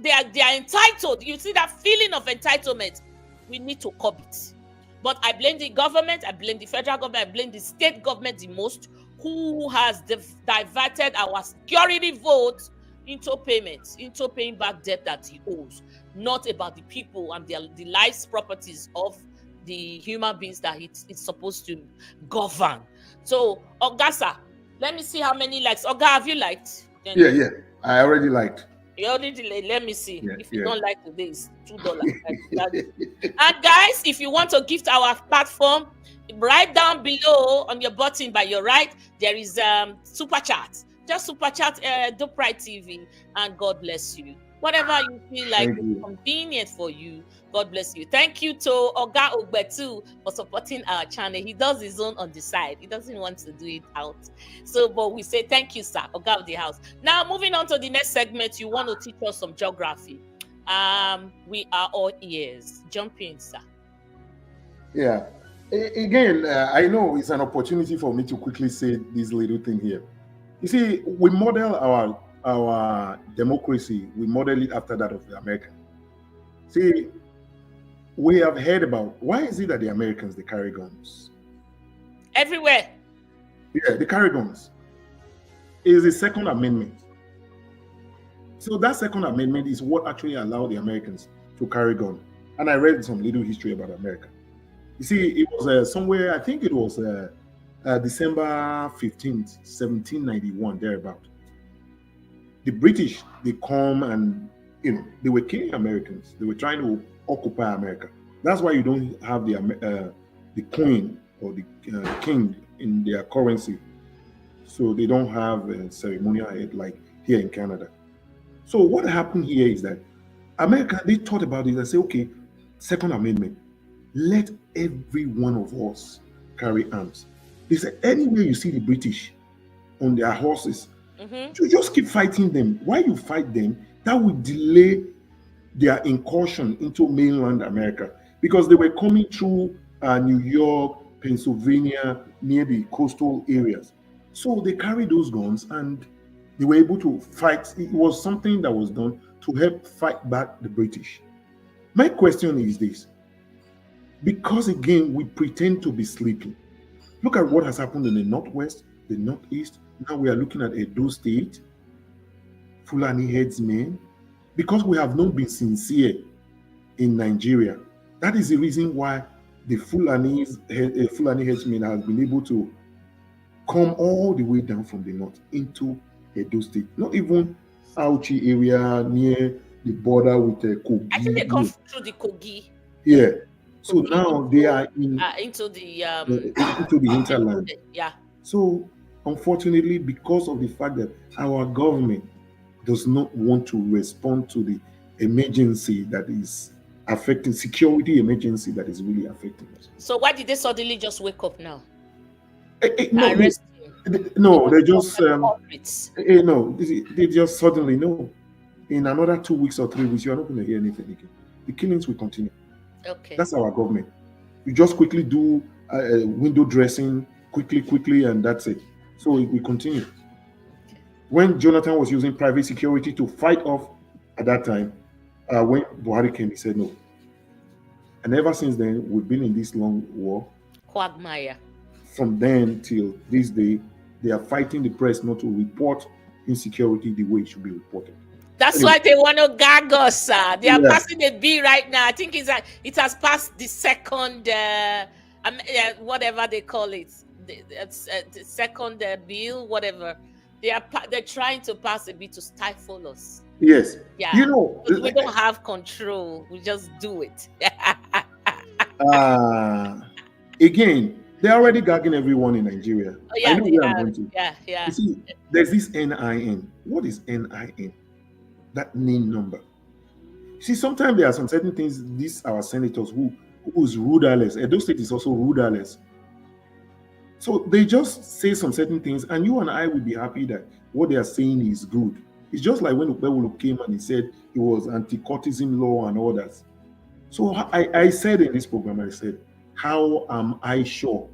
They are entitled. You see that feeling of entitlement. We need to curb it. But I blame the government. I blame the federal government. I blame the state government the most, who has diverted our security vote into payments, into paying back debt that he owes, not about the people and the lives, properties of the human beings that it's supposed to govern. So, Ogasa, let me see how many likes. Oga, have you liked? Yeah. I already liked. You already, let me see. Yeah, if you don't like today, it's $2. And guys, if you want to gift our platform, right down below on your button by your right, there is super chat. Just super chat Doprite TV, and God bless you. Whatever you feel like is convenient for you, God bless you. Thank you to Oga Ogbetu for supporting our channel. He does his own on the side. He doesn't want to do it out. So, but we say thank you, sir, Oga of the house. Now, moving on to the next segment, you want to teach us some geography. We are all ears. Jump in, sir. Yeah. Again, I know it's an opportunity for me to quickly say this little thing here. You see, we model our democracy, we model it after that of the American. See, we have heard about, why is it that the Americans, they carry guns? Everywhere. Yeah, they carry guns. It is the Second Amendment. So that Second Amendment is what actually allowed the Americans to carry guns. And I read some little history about America. You see, it was somewhere, I think it was December 15th, 1791, thereabout. The British, they come and, they were killing Americans. They were trying to occupy America. That's why you don't have the queen or the king in their currency. So they don't have a ceremonial head like here in Canada. So what happened here is that America, they thought about it and say, okay, Second Amendment, let every one of us carry arms. They said, anywhere you see the British on their horses, you just keep fighting them. Why you fight them? That would delay their incursion into mainland America, because they were coming through New York, Pennsylvania, near the coastal areas. So they carried those guns and they were able to fight. It was something that was done to help fight back the British. My question is this, because again, we pretend to be sleeping. Look at what has happened in the Northwest, the Northeast. Now we are looking at Edo State, Fulani headsmen, because we have not been sincere in Nigeria. That is the reason why the Fulani headsmen has been able to come all the way down from the north into Edo State. Not even Auchi area near the border with Kogi. I think they come through the Kogi. Yeah. So now they are into the hinterland. Yeah. So unfortunately, because of the fact that our government does not want to respond to the emergency that is affecting, security emergency that is really affecting us. So why did they suddenly just wake up now? No, they just they just suddenly know. In another 2 weeks or 3 weeks, you are not going to hear anything again. The killings will continue. Okay. That's our government. You just quickly do window dressing, quickly, and that's it. So it will continue. Okay. When Jonathan was using private security to fight off at that time, when Buhari came, he said no. And ever since then, we've been in this long war. Quagmire. From then till this day, they are fighting the press not to report insecurity the way it should be reported. That's why they want to gag us, sir. They are passing a bill right now. I think it has passed the second, whatever they call it, the second bill, whatever. They're trying to pass a bill to stifle us. Yes. Yeah. We don't have control. We just do it. Again, they're already gagging everyone in Nigeria. Oh, yeah, I know where I'm going to. Yeah. You see, there's this NIN. What is NIN? That name number. See, sometimes there are some certain things, these our senators who's rudderless. Edo State is also rudderless. So they just say some certain things, and you and I will be happy that what they are saying is good. It's just like when Ukpewulu came and he said it was anti-courtism law and all that. So I said in this program, I said, how am I sure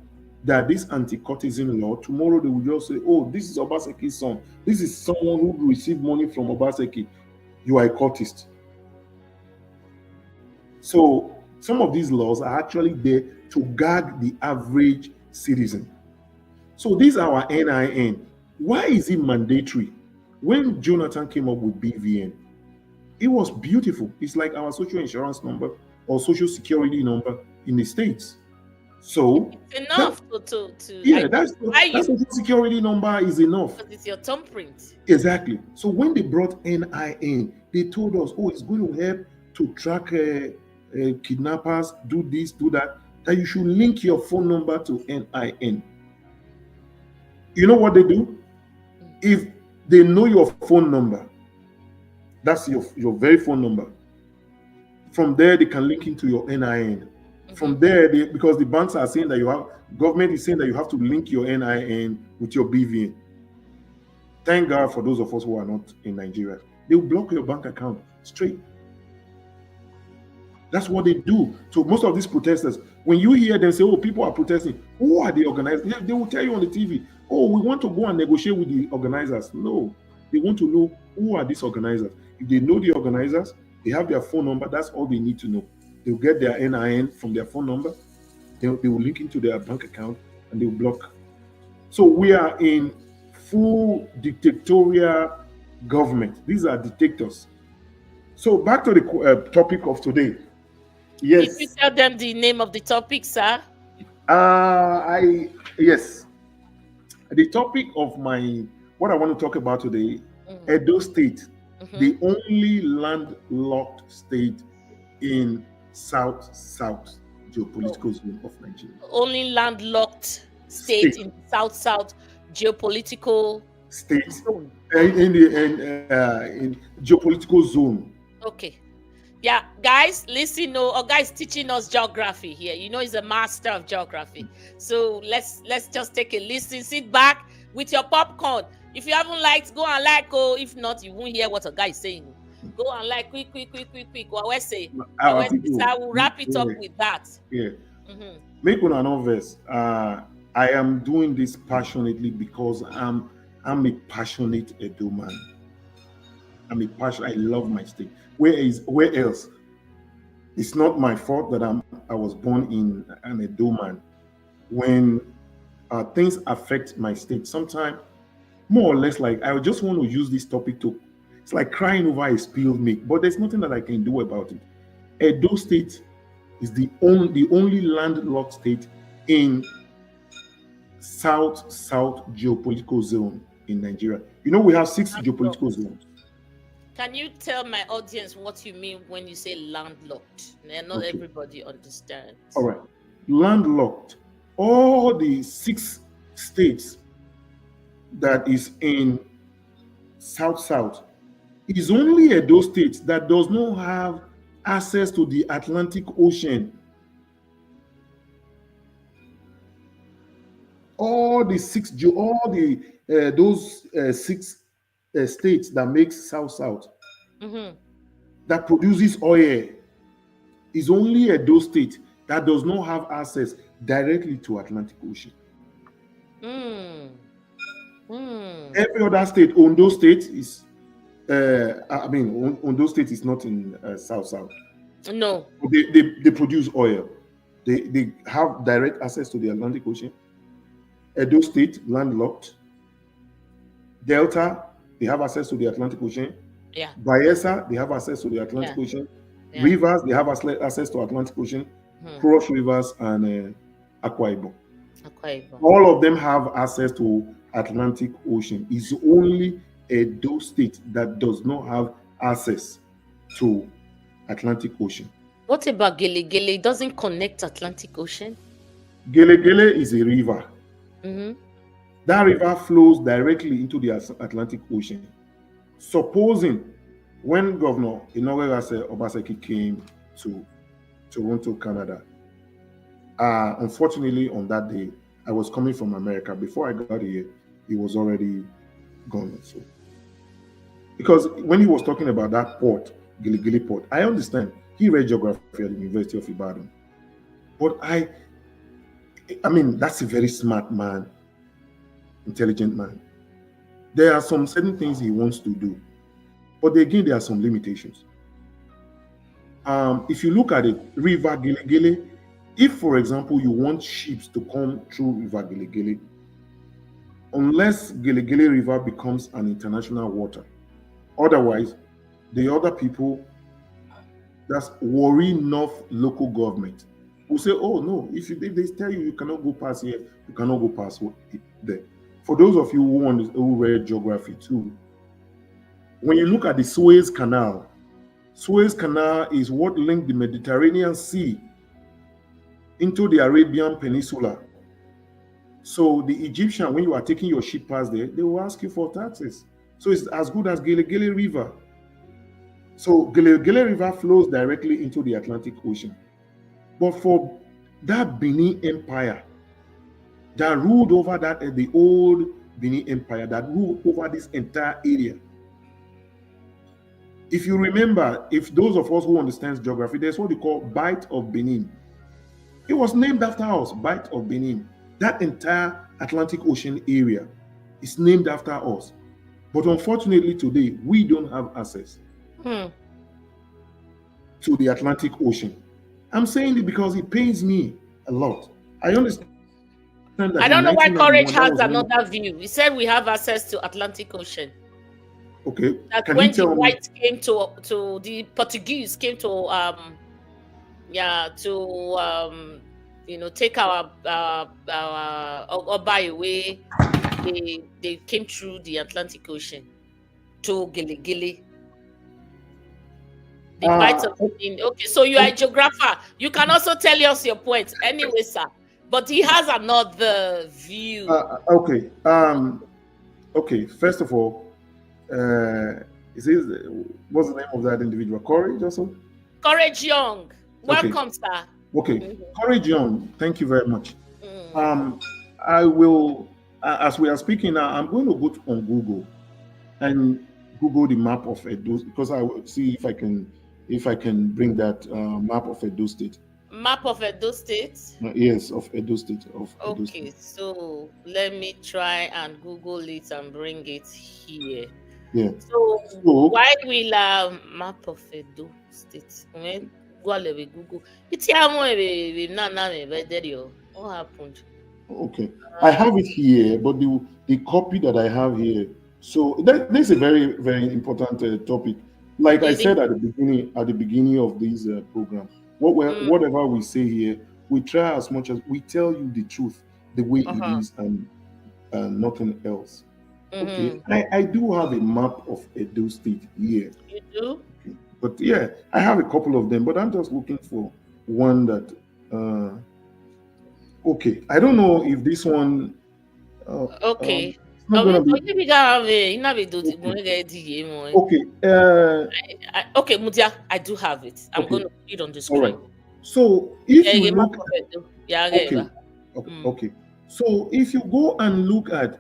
that this anti-courtism law, tomorrow they will just say, oh, this is Obaseki's son. This is someone who received money from Obaseki. You are a courtist. So some of these laws are actually there to guard the average citizen. So these are our NIN. Why is it mandatory? When Jonathan came up with BVN, it was beautiful. It's like our social insurance number or social security number in the States. So it's enough to yeah, that's social security number is enough. Because it's your thumbprint. Exactly. So when they brought NIN, they told us, oh, it's going to help to track kidnappers, do this, do that, that you should link your phone number to NIN. You know what they do? If they know your phone number, that's your very phone number. From there, they can link into your NIN. From there, because the banks are saying that government is saying that you have to link your NIN with your BVN. Thank God for those of us who are not in Nigeria. They will block your bank account straight. That's what they do. So most of these protesters, when you hear them say, oh, people are protesting, who are the organizers? They will tell you on the TV, oh, we want to go and negotiate with the organizers. No, they want to know who are these organizers. If they know the organizers, they have their phone number, that's all they need to know. They'll get their NIN from their phone number, they will link into their bank account, and they will block. So we are in full dictatorial government. These are dictators. So back to the topic of today. Yes. Did you tell them the name of the topic, sir? Yes. The topic of what I want to talk about today, Edo State, the only landlocked state in South geopolitical zone of Nigeria. Only landlocked state in South geopolitical state zone. In geopolitical zone. Okay. Yeah, guys, listen. Guys teaching us geography here. You know, he's a master of geography. So let's just take a listen. Sit back with your popcorn. If you haven't liked, go and like. Oh, if not, you won't hear what a guy is saying. Go and like, quick. What I say? I will wrap it up with that. Yeah. Make one no verse. I am doing this passionately because I'm a passionate Edo man. I love my state. Where else? It's not my fault that I was born in an Edo man. When things affect my state, sometimes more or less like I just want to use this topic to. It's like crying over a spilled milk, but there's nothing that I can do about it. Edo State is the only landlocked state in South geopolitical zone in Nigeria. You know, we have 6 geopolitical zones. Can you tell my audience what you mean when you say landlocked? Not everybody understands. All right. Landlocked. All the 6 states that is in South is only Edo State that does not have access to the Atlantic Ocean. All the 6 states that makes South that produces oil is only Edo State that does not have access directly to Atlantic Ocean. Every other state, Ondo State is Ondo State is not in South. No. They produce oil. They have direct access to the Atlantic Ocean. Edo State, landlocked. Delta, they have access to the Atlantic Ocean. Yeah. Bayelsa, they have access to the Atlantic Ocean. Yeah. Rivers, they have access to Atlantic Ocean. Cross Rivers and Akwa Ibom. All of them have access to Atlantic Ocean. It's only Edo State that does not have access to Atlantic Ocean. What about Gele? Gele doesn't connect Atlantic Ocean? Gele is a river. That river flows directly into the Atlantic Ocean. Supposing when Governor Inoghe Obaseki came to Toronto, Canada, unfortunately on that day, I was coming from America. Before I got here, he was already gone. So, because when he was talking about that port, Gili Gili port, I understand. He read geography at the University of Ibadan. But I mean, that's a very smart man, intelligent man. There are some certain things he wants to do, but again, there are some limitations. If you look at it, River Gili Gili, if, for example, you want ships to come through River Gili Gili, unless Gili Gili River becomes an international water, otherwise, the other people, that's Warri North local government, will say, oh no, if they tell you you cannot go past here, you cannot go past there. For those of you who read geography too, when you look at the Suez Canal is what linked the Mediterranean Sea into the Arabian Peninsula. So the Egyptian, when you are taking your ship past there, they will ask you for taxes. So it's as good as Gili Gili River. So Gili Gili River flows directly into the Atlantic Ocean. But for that Benin Empire that ruled over the old Benin Empire that ruled over this entire area. If you remember, if those of us who understand geography, there's what they call Bight of Benin. It was named after us, Bight of Benin. That entire Atlantic Ocean area is named after us. But unfortunately today, we don't have access to the Atlantic Ocean. I'm saying it because it pains me a lot. I understand that. I don't know why Courage has another view. He said we have access to Atlantic Ocean. Okay. That when the whites came to the Portuguese came to take our Oba away, they came through the Atlantic Ocean to Gili Gili. Okay, so you are a geographer. You can also tell us your point anyway, sir. But he has another view. Okay. Okay. First of all, what's the name of that individual? Courage also? Courage Young. Welcome, sir. Okay. Courage Young, thank you very much. I will, as we are speaking now, I'm going to go on Google and Google the map of Edo, because I will see if I can bring that map of Edo State. Map of Edo State? Yes, of Edo State. Okay, Edo State. So let me try and Google it and bring it here. Yeah. So why will map of Edo State? Google. What happened? Okay, I have it here, but the copy that I have here. So this is a very, very important topic. Like I said at the beginning of this program, whatever we say here, we try as much as we tell you the truth, the way it is, and nothing else. Okay, I do have a map of Edo State here. You do? Okay. But yeah, I have a couple of them, but I'm just looking for one that. Okay, I don't know if this one. Okay. Okay. Okay, Mudia, I do have it. I'm going to put it on the screen. All right. So if you look, okay. So if you go and look at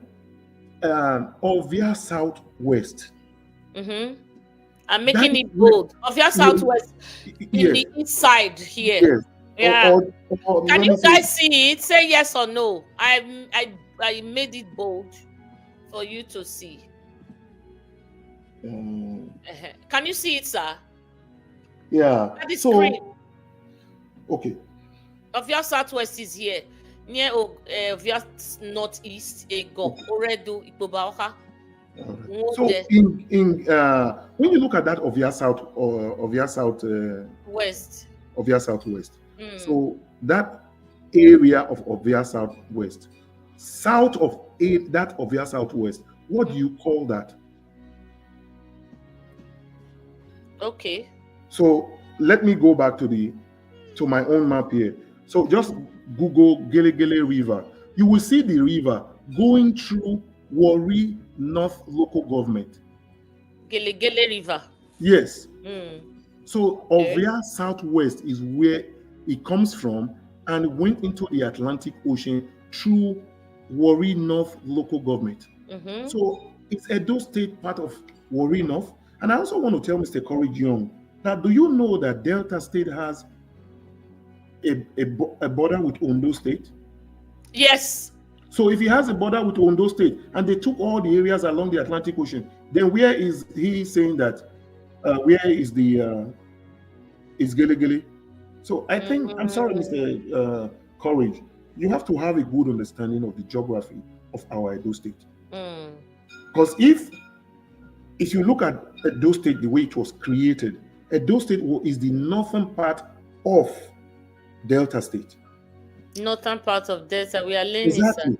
Ovia Southwest, I'm making it bold. Ovia Southwest in the east side here. Yes. Can you guys see it? Say yes or no. I made it bold for you to see. Can you see it, sir? Yeah. At the screen. Okay. Ovia Southwest is here. Near Ovia Northeast, Ego, Oredo, Ikpobaoka. So when you look at that Ovia Southwest, so that area of Ovia Southwest, south of that Ovia Southwest, what do you call that? Okay. So let me go back to my own map here. So just Google Gili Gili River. You will see the river going through Warri North local government. Gili Gili River. Yes. Mm. So Ovia Southwest is where it comes from and went into the Atlantic Ocean through Warri North local government. Mm-hmm. So it's Edo State part of Warri North. And I also want to tell Mr. Courage Young that do you know that Delta State has a border with Ondo State? Yes. So if he has a border with Ondo State and they took all the areas along the Atlantic Ocean, then where is he saying that? Where is the is Gelegele? So I think I'm sorry, Mr. Courage, you have to have a good understanding of the geography of our Edo State. Because if you look at Edo State the way it was created, Edo State is the northern part of Delta State. Northern part of Delta, we are learning. Exactly.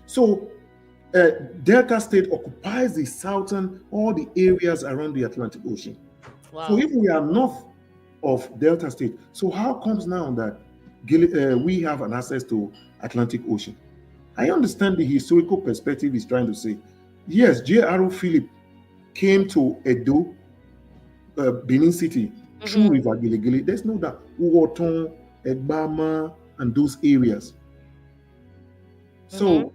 So Delta State occupies the southern, all the areas around the Atlantic Ocean. Wow. So if we are north of Delta State, so how comes now that we have an access to Atlantic Ocean? I understand the historical perspective he's trying to say. Yes, J.R.O. Philip came to Edo, Benin City, through River Gelegele. There's no doubt. Uwoton, Egbama, and those areas. So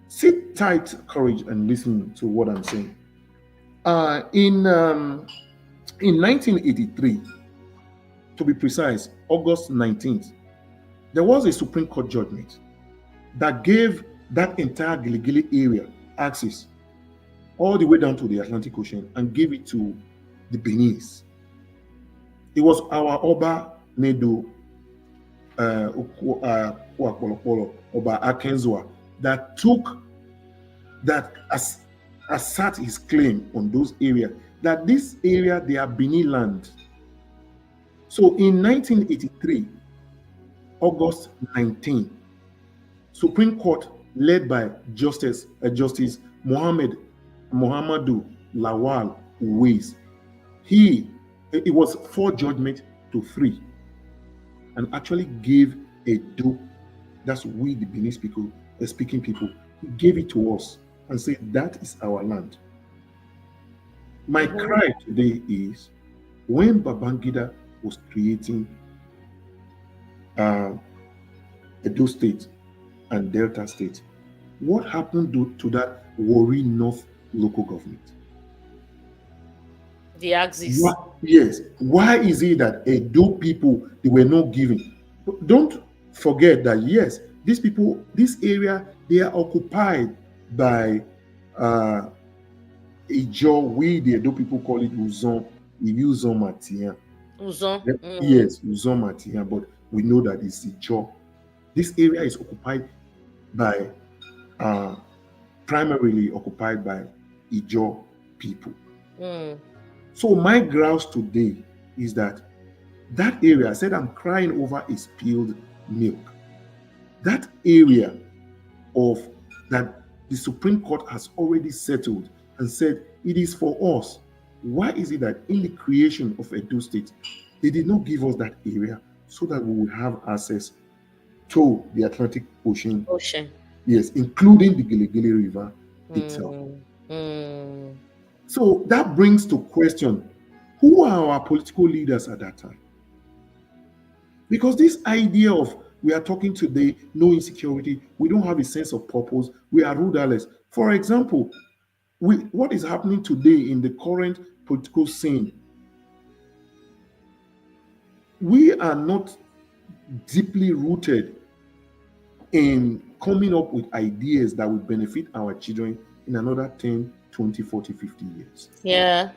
sit tight, Courage, and listen to what I'm saying. In 1983, to be precise, August 19th, there was a Supreme Court judgment that gave that entire Gelegele area access all the way down to the Atlantic Ocean and gave it to the Beninese. It was our Oba Nedo Oba Akenzwa that assert his claim on those areas, that this area, they are Benin land. So in 1983, August 19, Supreme Court led by Justice Muhammadu Lawal Uwais, it was 4 judgment to 3, and actually gave Edo, that's we the Benin speaking people, he gave it to us and said that is our land. My cry today is, when Babangida was creating Edo State and Delta State, what happened to that Warri North local government? The axis. Yes. Why is it that Edo people, they were not given? Don't forget that, yes, these people, this area, they are occupied by Ijo. We, the Edo people, call it Uzon. We use Uzon Matian. Uzon. Yes, Uzon Matian, but we know that it's Ijo. This area is occupied by, primarily occupied by Ijo people. So my grouse today is that area, I said I'm crying over a spilled milk. That area of that the Supreme Court has already settled and said it is for us. Why is it that in the creation of Edo State, they did not give us that area so that we would have access to the Atlantic Ocean? Yes, including the Gelegele River itself. So that brings to question, who are our political leaders at that time? Because this idea of we are talking today, no insecurity, we don't have a sense of purpose, we are rudderless. For example, what is happening today in the current political scene, we are not deeply rooted in coming up with ideas that will benefit our children in another 10, 20, 40, 50 years. Yeah.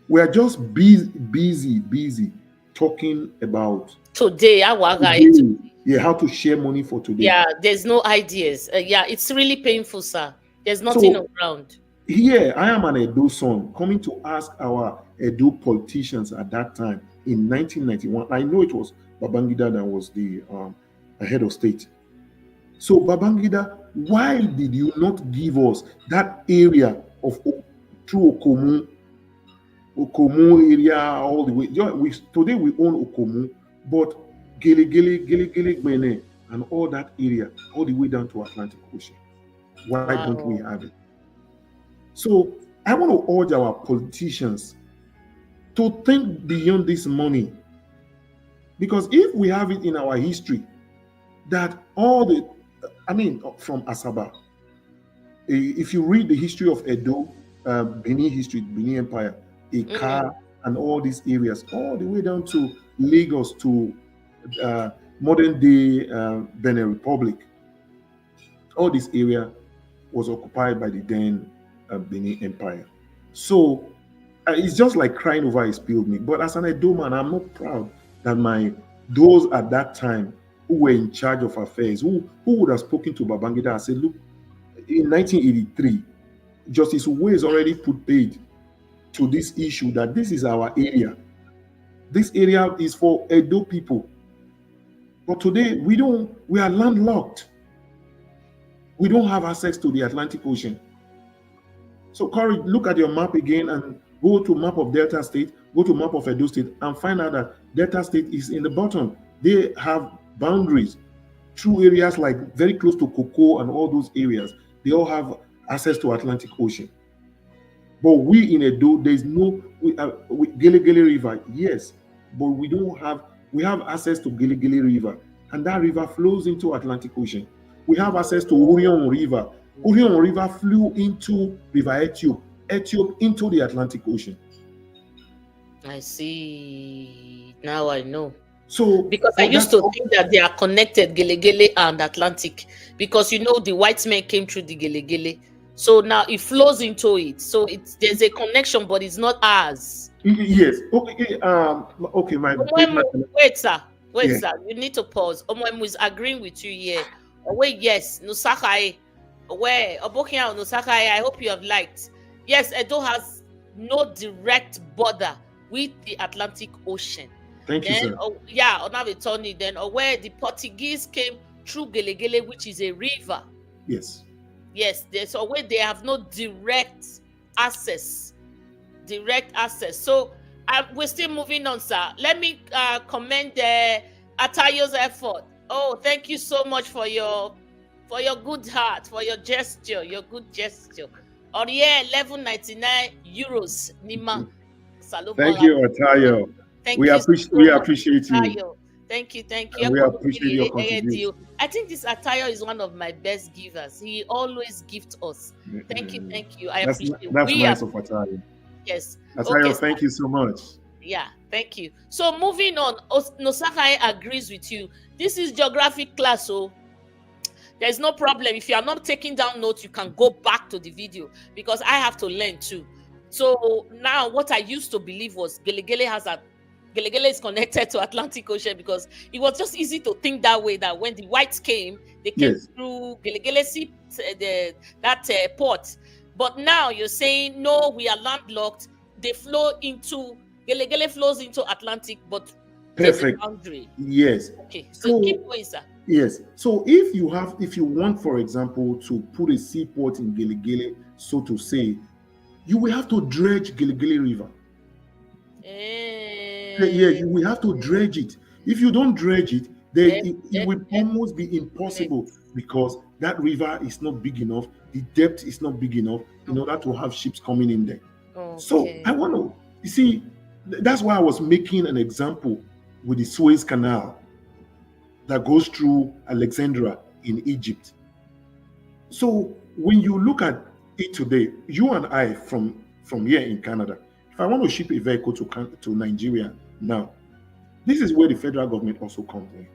We are just busy talking about today, how to share money for today. Yeah, there's no ideas. Yeah, it's really painful, sir. There's nothing around. Here, I am an Edo son coming to ask our Edo politicians at that time in 1991. I know it was Babangida that was the head of state. So Babangida, why did you not give us that area of through Okomu area all the way? Today we own Okomu, but Gelegele, Bene, and all that area, all the way down to Atlantic Ocean. Why don't we have it? So I want to urge our politicians to think beyond this money. Because if we have it in our history that all the, from Asaba, if you read the history of Edo, Benin history, Benin Empire, Ika, and all these areas, all the way down to Lagos, to modern day Benin Republic, all this area was occupied by the then Benin Empire. So it's just like crying over a spilled milk. But as an Edo man, I'm not proud that those at that time who were in charge of affairs, who would have spoken to Babangida and said, look, in 1983, Justice Uwe is already put paid to this issue that this is our area. This area is for Edo people. But today we are landlocked. We don't have access to the Atlantic Ocean. So Corey, look at your map again and go to map of Delta State, go to map of Edo State and find out that Delta State is in the bottom. They have boundaries through areas like very close to Cocoa and all those areas. They all have access to Atlantic Ocean. But we in Edo, there's no, Gele Gele River, yes, but we have access to Gele Gele River, and that river flows into Atlantic Ocean. We have access to Orion River. Orion River flew into River Ethiop into the Atlantic Ocean. I see. Now I know. So because I used to think that they are connected, Gele Gele and Atlantic, because the white men came through the Gele Gele. So now it flows into it. So there's a connection, but it's not ours. Yes. Okay. Okay. Wait, sir. You need to pause. Omoemu is agreeing with you here. Wait, yes. Nusakai. Where Obokia Nusakai, I hope you have liked. Yes, Edo has no direct border with the Atlantic Ocean. Thank you, sir. Tony, then where the Portuguese came through Gele Gele, which is a river. Yes. Yes, there's a way they have no direct access. So we're still moving on, sir. Let me commend Atayo's effort. Oh, thank you so much for your good heart, for your good gesture. Or 11.99 euros, Nima. Thank you, Atayo. We appreciate you. Thank you. And we appreciate your contribution. I think this Atayo is one of my best givers. He always gifts us. Thank you. I appreciate it. That's nice of Atayo. Yes. Atayo, thank you so much. Yeah, thank you. So moving on, Nosakai agrees with you. This is geographic class, so there's no problem. If you are not taking down notes, you can go back to the video because I have to learn too. So now what I used to believe was Gele Gele is connected to Atlantic Ocean because it was just easy to think that way, that when the whites came, they came through Gele Gele Sea, that port. But now you're saying, no, we are landlocked. They flow into, Gele Gele flows into Atlantic, but there's a boundary. Yes. Okay, so keep going, sir. Yes. So if you want, for example, to put a seaport in Gele Gele, so to say, you will have to dredge Gele Gele River. Yeah, we have to dredge it. If you don't dredge it, then it will almost be impossible because that river is not big enough. The depth is not big enough in order to have ships coming in there. Okay. So I want to, you see, that's why I was making an example with the Suez Canal that goes through Alexandria in Egypt. So when you look at it today, you and I from here in Canada, if I want to ship a vehicle to Nigeria now, this is where the federal government also comes in.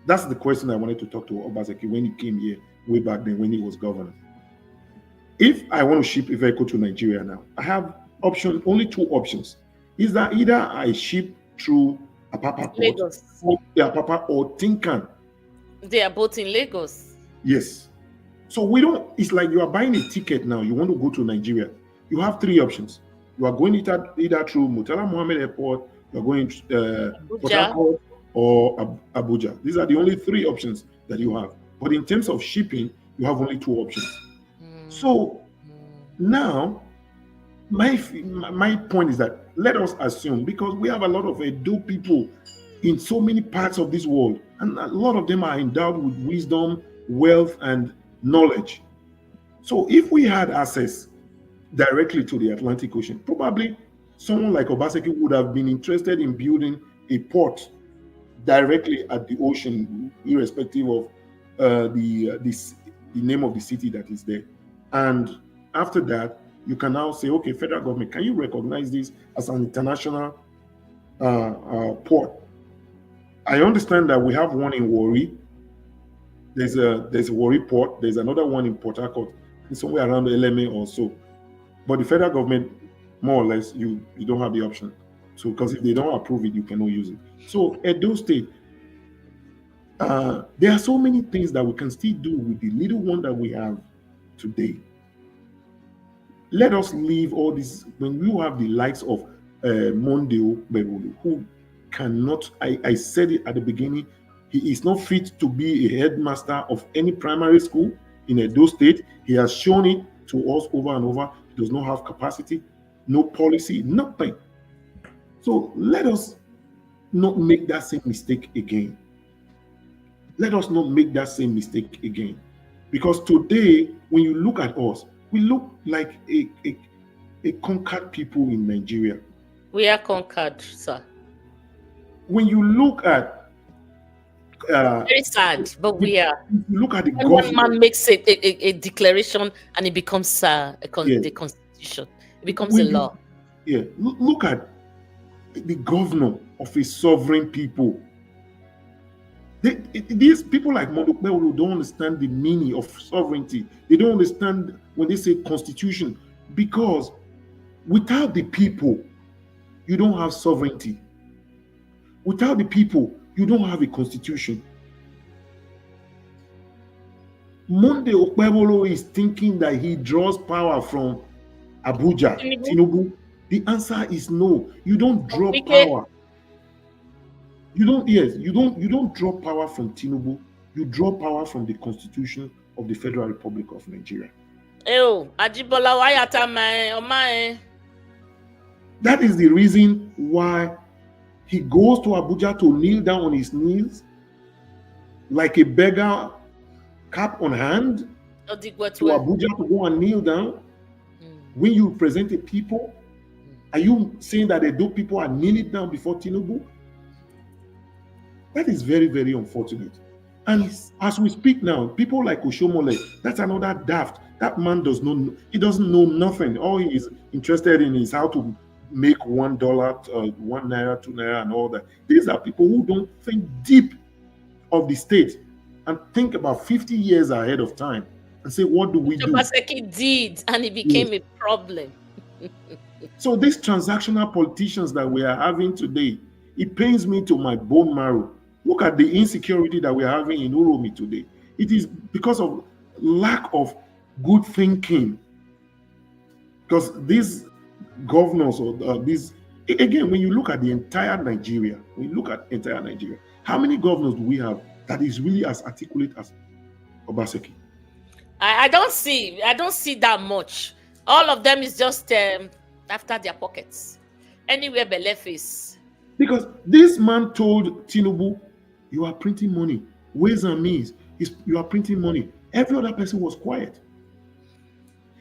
That's the question I wanted to talk to Obaseki when he came here way back then when he was governor. If I want to ship a vehicle to Nigeria now, I have only two options. Is that either I ship through Apapa Port, Apapa or Tinkan. They are both in Lagos. Yes. So it's like you are buying a ticket now. You want to go to Nigeria. You have three options. You are going either through Murtala Mohammed Airport, you are going Port Harcourt or Abuja. These are the only three options that you have. But in terms of shipping, you have only two options. So now, my point is that let us assume, because we have a lot of Edo people in so many parts of this world, and a lot of them are endowed with wisdom, wealth, and knowledge. So if we had access directly to the Atlantic Ocean, probably someone like Obaseki would have been interested in building a port directly at the ocean, irrespective of the name of the city that is there. And after that, you can now say, okay, federal government, can you recognize this as an international port? I understand that we have one in Warri. There's a Warri port. There's another one in Port Harcourt, somewhere around LMA or so. But the federal government, more or less, you don't have the option. So, because if they don't approve it, you cannot use it. So, Edo State, there are so many things that we can still do with the little one that we have today. Let us leave all this. When you have the likes of Monday Bebulu, who cannot, I said it at the beginning, he is not fit to be a headmaster of any primary school in Edo State. He has shown it to us over and over. He does not have capacity, no policy, nothing. So let us not make that same mistake again. Let us not make that same mistake again. Because today, when you look at us, we look like a conquered people in Nigeria. We are conquered, sir. When you look at very sad, but we are. Look at the one man makes a declaration and it becomes the constitution. It becomes a law. Yeah, look at the governor of a sovereign people. These people like Mondokbe who don't understand the meaning of sovereignty. They don't understand when they say constitution, because without the people, you don't have sovereignty. Without the people, you don't have a constitution. Monday Okpebolo is thinking that he draws power from Abuja, Tinubu. The answer is no. You don't draw power. You don't draw power from Tinubu. You draw power from the Constitution of the Federal Republic of Nigeria. That is the reason why he goes to Abuja to kneel down on his knees like a beggar, cap on hand, to Abuja to go and kneel down. When you present a people, are you saying that the dope people are kneeling down before Tinubu? That is very, very unfortunate. And as we speak now, people like Oshomole, that's another daft. That man doesn't know nothing. All he is interested in is how to make $1, $1, $2, and all that. These are people who don't think deep of the state and think about 50 years ahead of time and say, what do we do? Obaseki did, and it became a problem. So these transactional politicians that we are having today, it pains me to my bone marrow. Look at the insecurity that we are having in UROMI today. It is because of lack of good thinking. Because these governors or these, again, when you look at the entire Nigeria, how many governors do we have that is really as articulate as Obaseki? I don't see that much. All of them is just after their pockets. Anywhere but left face. Because this man told Tinubu, you are printing money. Ways and means, you are printing money. Every other person was quiet.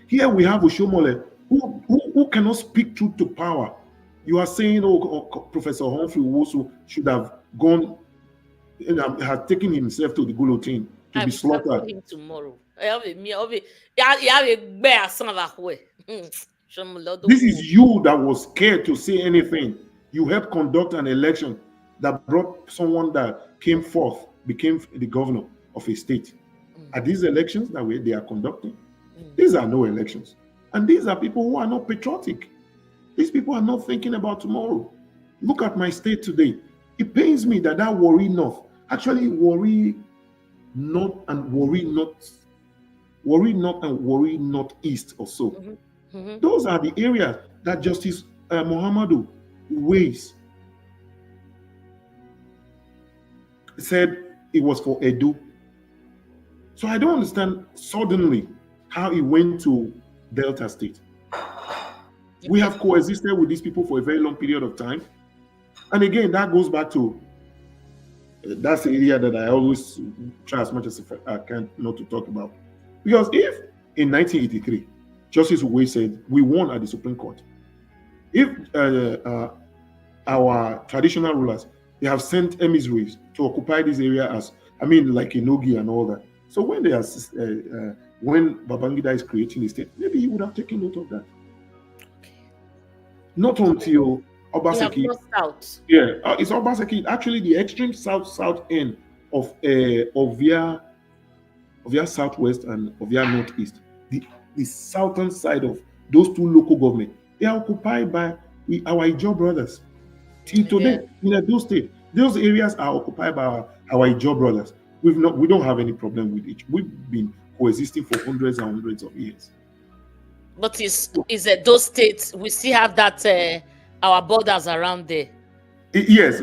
Here we have Oshomole, who cannot speak truth to power. You are saying, Professor Humphrey Wosu should have gone and had taken himself to the guillotine to be slaughtered. Him tomorrow. This is you that was scared to say anything. You helped conduct an election that brought someone that came forth, became the governor of a state. Are these elections that they are conducting? These are no elections. And these are people who are not patriotic. These people are not thinking about tomorrow. Look at my state today. It pains me that Warri North, actually Warri North and Warri Northeast or so. Those are the areas that Justice Muhammadu Ways said it was for Edo. So I don't understand suddenly how he went to Delta State. We have coexisted with these people for a very long period of time. And again, that goes back to, that's the area that I always try as much as I can not to talk about. Because if in 1983, Justice Uwe said, we won at the Supreme Court, If our traditional rulers, they have sent emissaries to occupy this area as, I mean, like Inogi and all that. So when they are, when Babangida is creating a state, maybe he would have taken note of that. Not until Obaseki. Yeah, it's Obaseki. Actually, the extreme south end of Ovia Southwest and Ovia Northeast, the southern side of those two local governments, they are occupied by our Ijaw brothers. Till today, in those states, those areas are occupied by our Ijaw brothers. We don't have any problem with it. We've been coexisting for hundreds and hundreds of years. But is those states, we still have that our borders around there? Yes,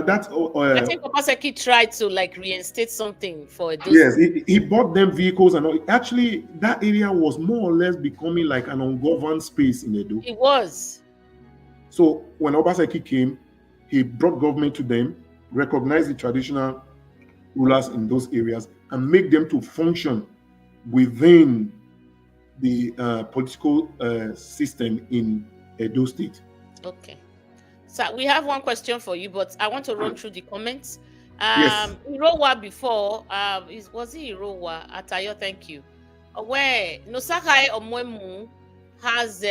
that's. I think Obaseki tried to like reinstate something for those. Yes, he bought them vehicles and all. Actually, that area was more or less becoming like an ungoverned space in Edo. It was. So when Obaseki came, he brought government to them, recognized the traditional rulers in those areas, and make them to function within the political system in Edo State. Okay. So we have one question for you, but I want to run through the comments. Yes. Irowa before, was it Irowa? Atayo, thank you. Where Nosakai Omwemu has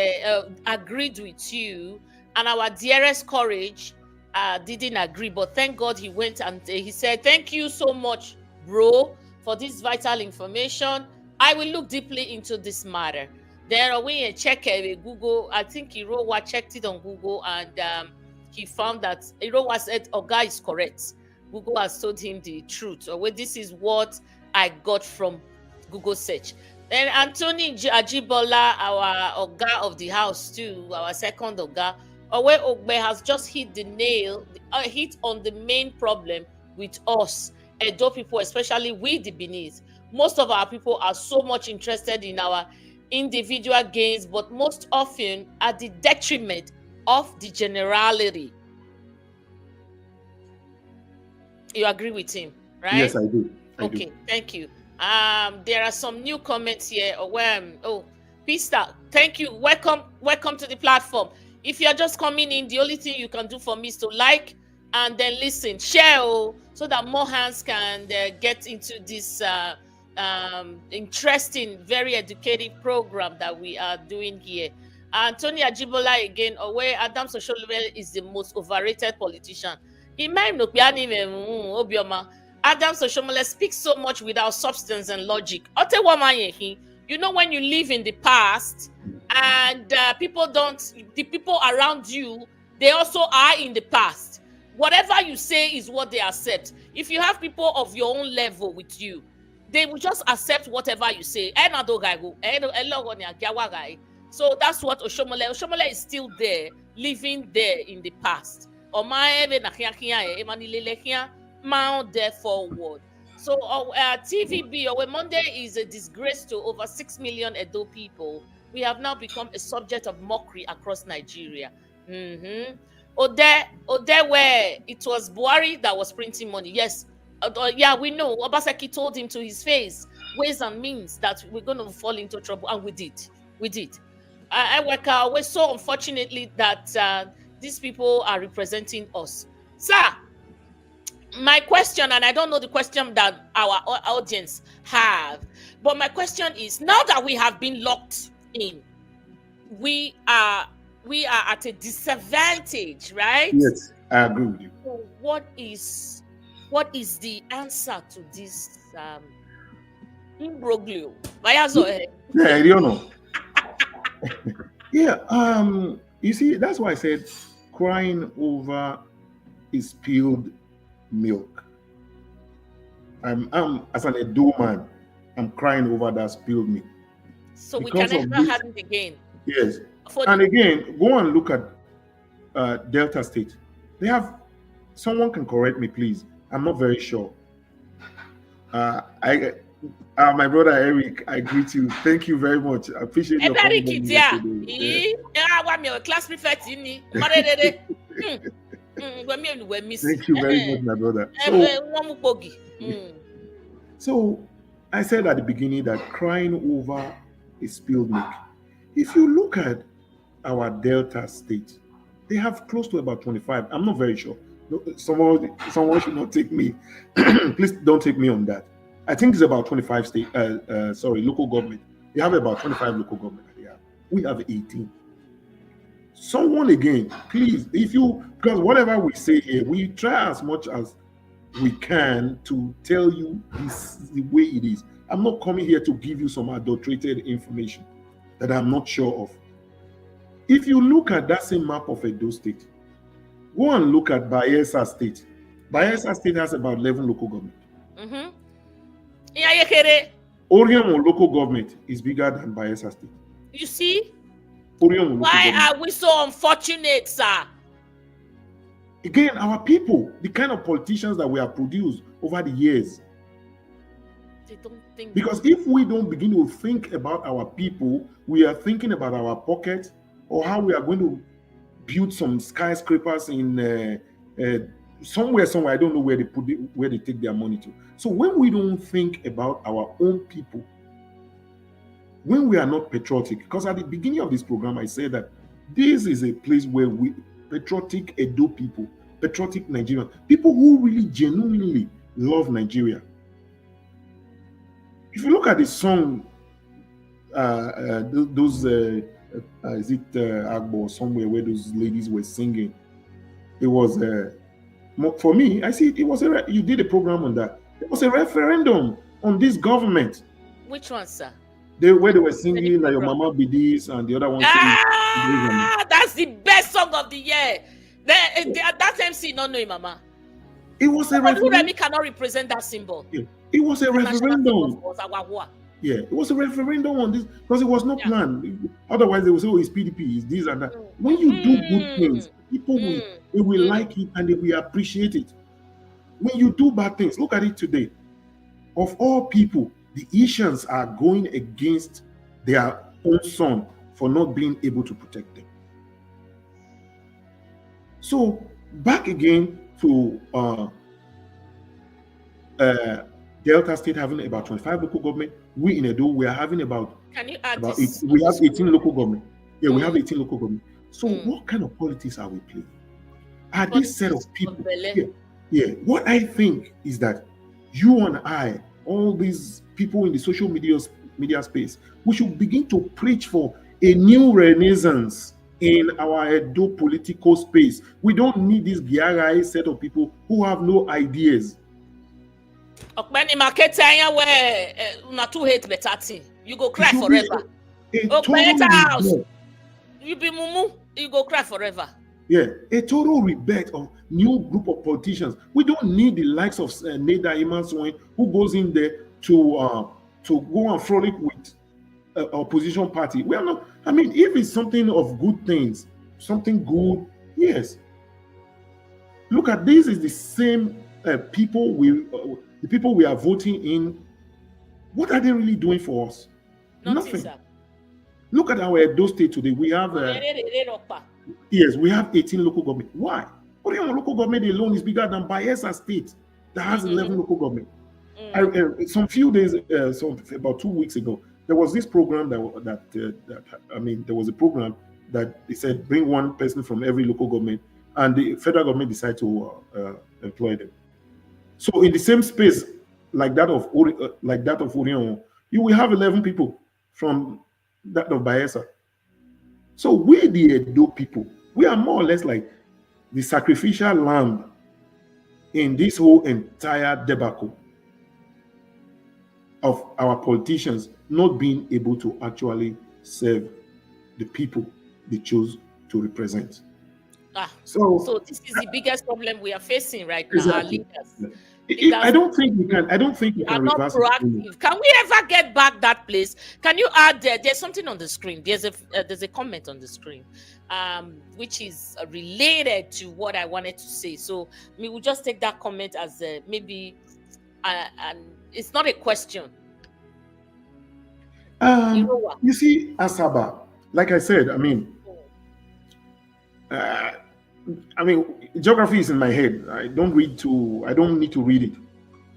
agreed with you, and our dearest courage didn't agree, but thank God he went and he said, thank you so much, bro, for this vital information. I will look deeply into this matter. Then we check Google. I think Irowa checked it on Google, and he found that Irowa said, Oga is correct. Google has told him the truth. Or this is what I got from Google search. Then Anthony Ajibola, our Oga of the house too, our second Oga, Owe Ogbe has just hit the nail, hit on the main problem with us, Edo people, especially with the Benin. Most of our people are so much interested in our individual gains, but most often at the detriment of the generality. You agree with him, right? Yes, I do. Okay, thank you. There are some new comments here. Pista, thank you. Welcome to the platform. If you're just coming in, the only thing you can do for me is to like and then listen, share, so that more hands can get into this interesting, very educative program that we are doing here. Anthony Ajibola again, where Adam Sosholowe is the most overrated politician. Adam Sosholowe speaks so much without substance and logic. You know, when you live in the past and the people around you, they also are in the past. Whatever you say is what they accept. If you have people of your own level with you, they will just accept whatever you say. So that's what Oshomole is still there, living there in the past. There forward. So TVB, our Monday is a disgrace to over 6 million Edo people. We have now become a subject of mockery across Nigeria. Ode where it was Buhari that was printing money. Yes, yeah, we know. Obaseki told him to his face, ways and means that we're going to fall into trouble, and we did. We're so unfortunately that these people are representing us. Sir, my question, and I don't know the question that our audience have, but my question is, now that we have been locked in, we are at a disadvantage, right? Yes, I agree with you. So what is the answer to this imbroglio? Yeah, I don't know. Yeah, you see, that's why I said crying over spilled milk. I'm as an Edo man, I'm crying over that spilled milk. So because we can never have it again. Yes. And again, go and look at Delta State. They have, someone can correct me, please. I'm not very sure. My brother Eric, I greet you. Thank you very much. I appreciate your class prefect. Thank you very much, my brother. So I said at the beginning that crying over a spilled milk. If you look at our Delta state, they have close to about 25. I'm not very sure. Someone should not take me. Please don't take me on that. I think it's about 25 state. Local government. They have about 25 local government. We have 18. Someone again, please, because whatever we say here, we try as much as we can to tell you this is the way it is. I'm not coming here to give you some adulterated information that I'm not sure of. If you look at that same map of Edo State, go and look at Bayelsa State. Bayelsa State has about 11 local government. Orion local government is bigger than Bayelsa State. You see? Orion Why are we so unfortunate, sir? Again, our people, the kind of politicians that we have produced over the years. They don't think. Because if we don't begin to think about our people, we are thinking about our pocket or how we are going to build some skyscrapers in somewhere. I don't know where they take their money to. So when we don't think about our own people, when we are not patriotic, because at the beginning of this program, I said that this is a place where patriotic Edo people, patriotic Nigerians, people who really genuinely love Nigeria. If you look at the song, is it Agbo somewhere where those ladies were singing? It was for me. I see it was you did a program on that. It was a referendum on this government. Which one, sir? Where they were singing like Your Mama Be This and the other one. That's the best song of the year. That MC not know Mama. It was a referendum. UROMI cannot represent that symbol. Yeah. It was a referendum. Yeah, it was a referendum on this because it was not planned. Otherwise, they will say, "Oh, it's PDP, it's this and that." When you do good things, people will like it and they will appreciate it. When you do bad things, look at it today. Of all people, the Ishans are going against their own son for not being able to protect them. So back again to Delta State having about 25 local government. We in Edo, we are having about. Can you add about this? We have 18 local government. Yeah, we have 18 local government. So what kind of politics are we playing? Are this set of people? Yeah. What I think is that you and I, all these people in the social media space, we should begin to preach for a new renaissance in our Edo political space. We don't need this Giarai set of people who have no ideas. You go cry forever. House. You be mumu, you go cry forever. Yeah, a total rebate of new group of politicians. We don't need the likes of Neda Imanswin who goes in there to go and frolic with opposition party. We are not. I mean, if it's something of good things, something good, yes. Look at this: is the same people the people we are voting in. What are they really doing for us? Nothing. Sir. Look at our Edo State today. We have yes, we have 18 local government. Why? Orion local government alone is bigger than Bayelsa State that has 11 local government. Some few days, about 2 weeks ago, there was this program there was a program that they said bring one person from every local government, and the federal government decided to employ them. So in the same space like that of Orion, you will have 11 people from that of Bayelsa. So we, the Edo people, we are more or less like the sacrificial lamb in this whole entire debacle of our politicians not being able to actually serve the people they chose to represent. So this is the biggest problem we are facing right now, exactly. Our leaders. I don't think we can reverse it. Can we ever get back that place? Can you add there's something on the screen. There's a comment on the screen, which is related to what I wanted to say. So we will just take that comment as maybe, and it's not a question. You see, Asaba, like I said, geography is in my head. I don't need to read it.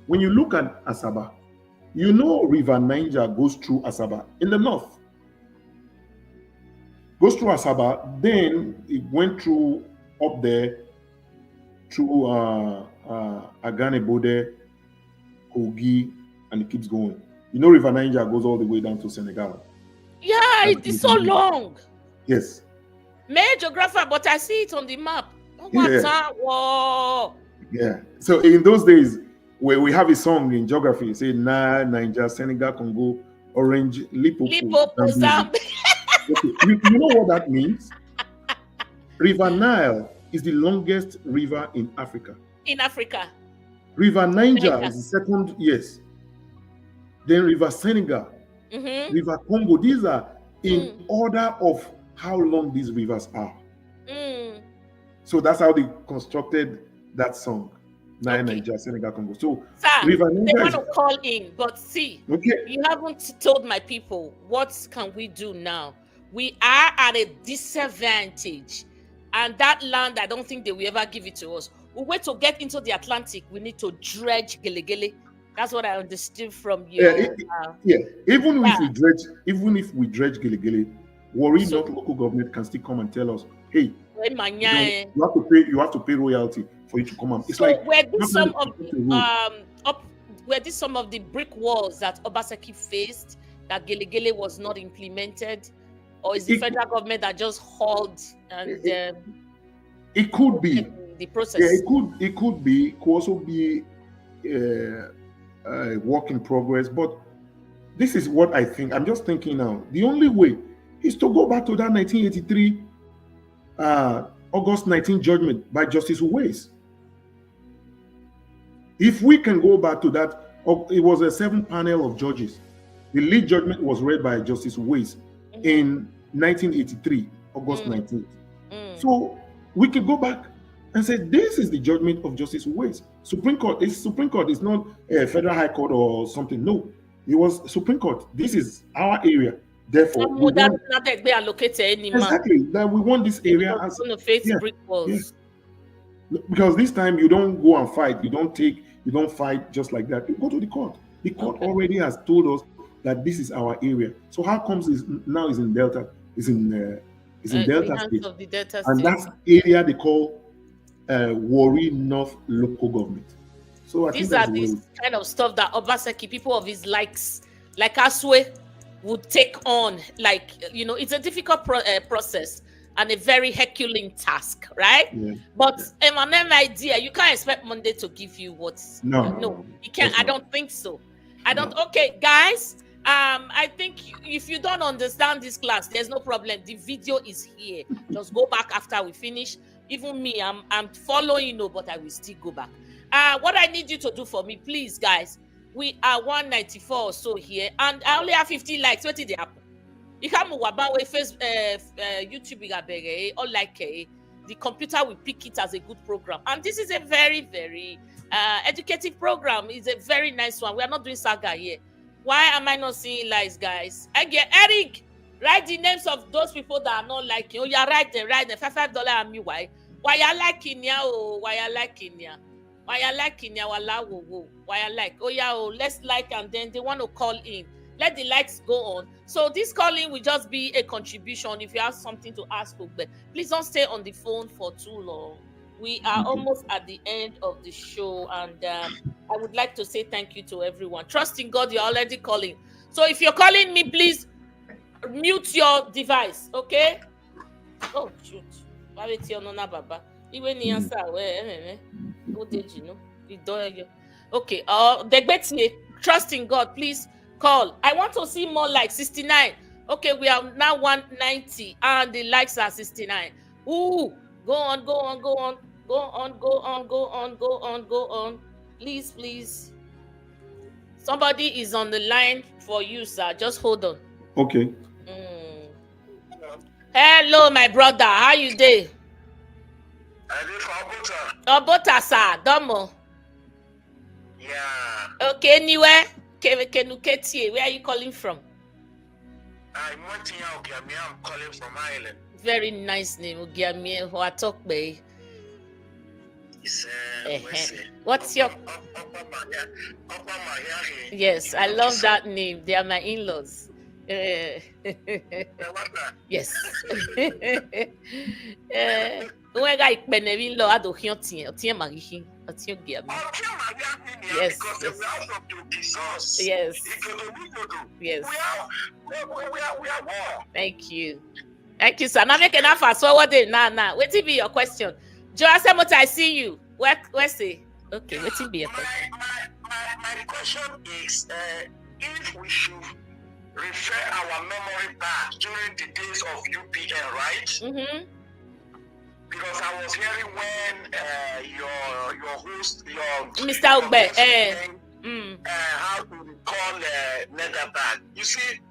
When you look at Asaba, you know River Niger goes through Asaba in the north. goes through Asaba, then it went through up there through Agane Bode, Kogi, and it keeps going. You know, River Niger goes all the way down to Senegal. Yeah, it is so long. Yes. May geographer, but I see it on the map. Oh, Yeah. Whoa. Yeah. So in those days, where we have a song in geography, say Na, Niger, Senegal, Congo, Orange, Lipopo, Zambia. Okay. You know what that means? River Nile is the longest river in Africa. In Africa. River Niger is the second, yes. Then River Senegal, River Congo. These are in order of how long these rivers are. So that's how they constructed that song. Niger, Senegal, Congo. So Sir, River they Niger want to call in, but see, you haven't told my people what can we do now. We are at a disadvantage, and that land, I don't think they will ever give it to us. We wait to get into the Atlantic. We need to dredge Gele. That's what I understood from you. Even if we dredge Gele, worry not local government can still come and tell us, hey, you have to pay royalty for you to come. It's like were these some of the brick walls that Obaseki faced that Gele was not implemented, or is the federal government that just hauled and it could be the process? Yeah, it could be. It could also be a work in progress. But this is what I think. I'm just thinking now. The only way is to go back to that 1983 August 19 judgment by Justice Uwais. If we can go back to that, it was a 7-panel of judges. The lead judgment was read by Justice Uwais in 1983, August 19th. So we could go back and say, this is the judgment of Justice Uwais. Supreme Court is not a federal high court or something. No, it was Supreme Court. This is our area. Therefore, exactly that we want this area as brick walls. Because this time you don't go and fight. You don't fight just like that. You go to the court. The court already has told us that this is our area. So how comes now is in Delta? Is in Delta State, and that's area they call Warri North local government. So these are the kind of stuff that Obaseki, people of his likes, like Aswe, would take on. Like, you know, it's a difficult process and a very Herculean task, right? Yeah. But an idea, you can't expect Monday to give you what's no, you can't. I don't think so. I don't. No. Okay, guys. I think if you don't understand this class, there's no problem. The video is here. Just go back after we finish. Even me, I'm following you, but I will still go back. What I need you to do for me, please, guys. We are 194 or so here, and I only have 50 likes. What did they happen? You come about Facebook, YouTube, or like the computer will pick it as a good program. And this is a very, very educative program. It's a very nice one. We are not doing saga here. Why am I not seeing likes, guys? Again, Eric, write the names of those people that are not liking. Oh, you're right there, right there. $5 and me, why? Why you liking ya? Oh, why you liking ya? Why you liking ya? Why you like? Oh, yeah, oh, let's like, and then they want to call in. Let the likes go on. So this calling will just be a contribution. If you have something to ask, please don't stay on the phone for too long. We are almost at the end of the show, and I would like to say thank you to everyone. Trust in God, you're already calling. So if you're calling me, please mute your device, okay? Oh, shoot. Okay, trust in God, please call. I want to see more like 69. Okay, we are now 190, and the likes are 69. Ooh. Go on. Please. Somebody is on the line for you, sir. Just hold on. Okay. Hello, my brother. How you doing? Obota, sir. Domo. Yeah. Okay, anywhere? Where are you calling from? I'm calling from Ireland. Very nice name, Ugiamie. Who I talk by. What's your? Yes, I love that name. They are my in-laws. Yes. When I penny lo ado hion tien marihin, atien bia. Yes. Yes. Yes. We are war. Thank you. Thank you, sir. Now make enough fast forward it. Now. What be your question? Joe Asemota, I see you. Where say? Okay, what be your question? My question is if we should refer our memory back during the days of UPN, right? Mm-hmm. Because I was hearing when your host, Mr. Ogbe, how to recall Netherbank. You see,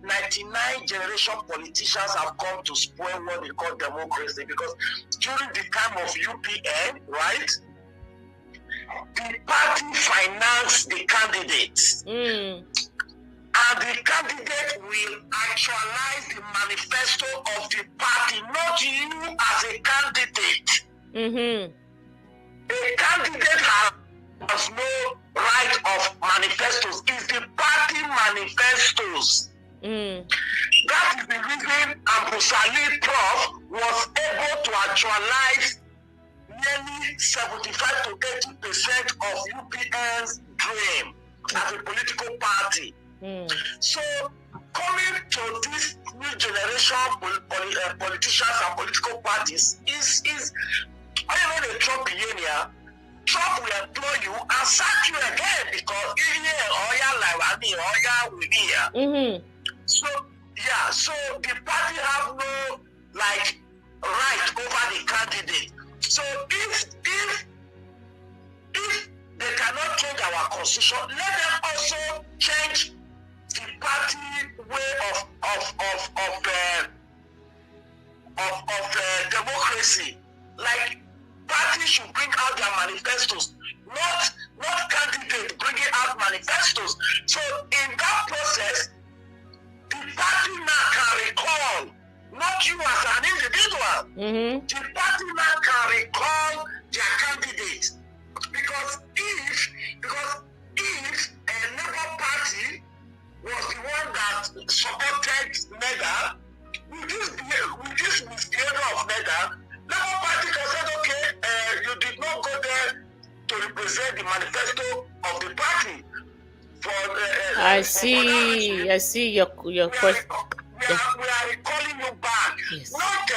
99 generation politicians have come to spoil what they call democracy, because during the time of UPN, right, the party financed the candidates. And the candidate will actualize the manifesto of the party, not you as a candidate. Mm-hmm. A candidate has no right of manifestos. It's the party manifestos. That is the reason Ambusali Prof was able to actualize nearly 75 to 80% of UPN's dream as a political party. So, coming to this new generation politicians and political parties is I know the Trump billionaire. Trump will employ you and sack you again because so the party have no right over the candidate. So if they cannot change our constitution, let them also change the party way of democracy. Like, parties should bring out their manifestos, not candidates bringing out manifestos. So in that process, the party now can recall, not you as an individual. The party now can recall their candidate, because if a Labour Party was the one that supported Neda, with this misbehavior of Neda, Labour Party can say, okay, you did not go there to represent the manifesto of the party. I see your question. We are recalling you back. Yes. Not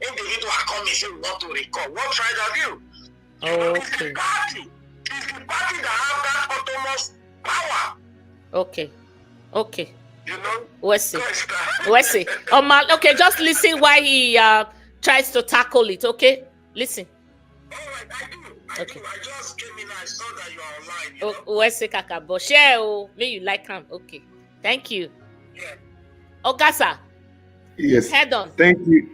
individual coming say we want to recall. What right have you? Okay. It's the party. It's the party that have that autonomous power. Okay. You know? We'll see. Okay, just listen why he tries to tackle it, okay? Listen. All right, I do. I just came in and I saw that you are online. We'll see, Kakabo. Share, may you like him. Okay. Thank you. Yeah. Ogasa. Yes. Head on. Thank you,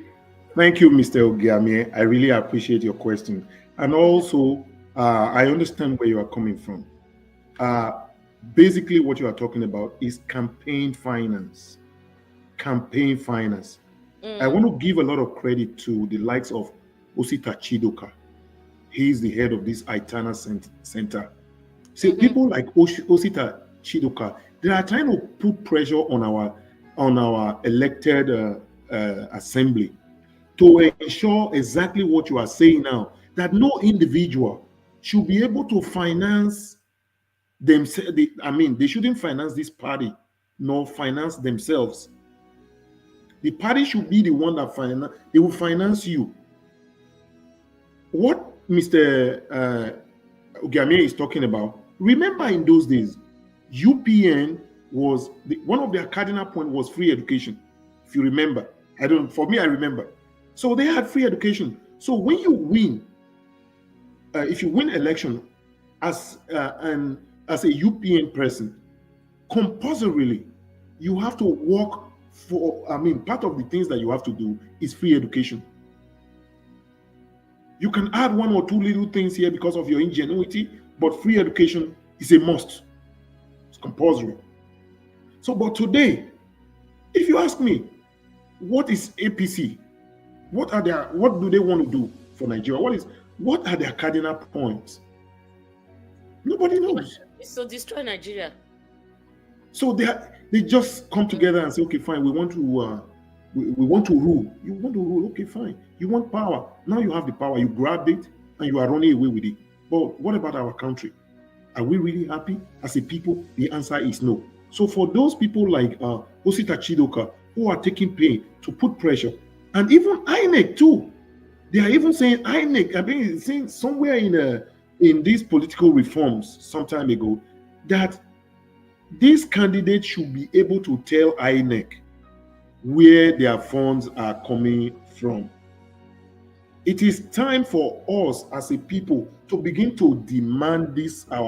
Mr. Ogiamie. I really appreciate your question. And also, I understand where you are coming from. Basically, what you are talking about is campaign finance. Campaign finance. I want to give a lot of credit to the likes of Osita Chidoka. He is the head of this Aitana Center. See, people like Osita Chidoka, they are trying to put pressure on our elected assembly to ensure exactly what you are saying now, that no individual should be able to finance themselves. They shouldn't finance this party, nor finance themselves. The party should be the one that they will finance you. What Mr. Ogiamie is talking about, remember in those days, UPN was one of their cardinal points was free education. If you remember, I remember. So they had free education. So when you win, if you win election as a UPN person, compulsorily, you have to work for, part of the things that you have to do is free education. You can add one or two little things here because of your ingenuity, but free education is a must. It's compulsory. So, but today, if you ask me, what is APC? What do they want to do for Nigeria? What are their cardinal points? Nobody knows. It's to destroy Nigeria. So they just come together and say, okay, fine, we want to we want to rule. You want to rule, okay, fine. You want power. Now you have the power. You grabbed it and you are running away with it. But what about our country? Are we really happy as a people? The answer is no. So for those people like Osita Chidoka who are taking pain to put pressure, and even INEC too, they are even saying INEC. I've been saying somewhere in these political reforms some time ago that these candidates should be able to tell INEC where their funds are coming from. It is time for us as a people to begin to demand this. A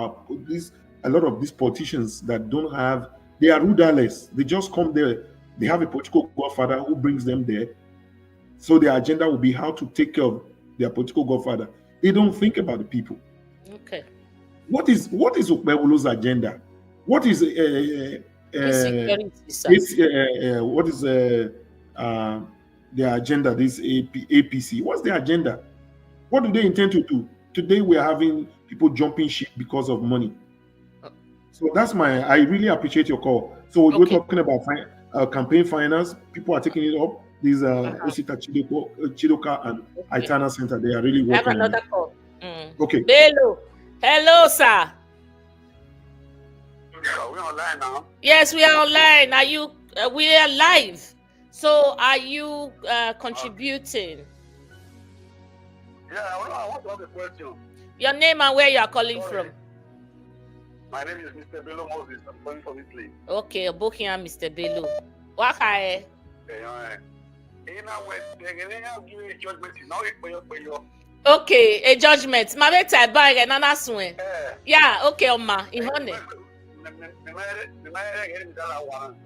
lot of these politicians that don't have, they are rudderless. They just come there. They have a political godfather who brings them there. So their agenda will be how to take care of their political godfather. They don't think about the people. Okay. What is Okpebolo's agenda? What is what is their agenda? This APC. What's their agenda? What do they intend to do? Today we are having people jumping ship because of money. So that's I really appreciate your call. So we're talking about campaign finance. People are taking it up. These Osita Chidoka and Aitana Center. They are really working. I have another call. Okay. Hello, sir. We're online now. Yes, we are online. Are you? We are live. So, are you contributing? Yeah, I want to ask a question. Your name and where you are calling from? My name is Mr. Bello Moses. I'm calling from Italy. Okay, Bokia, Mr. Bello. Why? Okay, a judgment. Yeah, okay, Oma.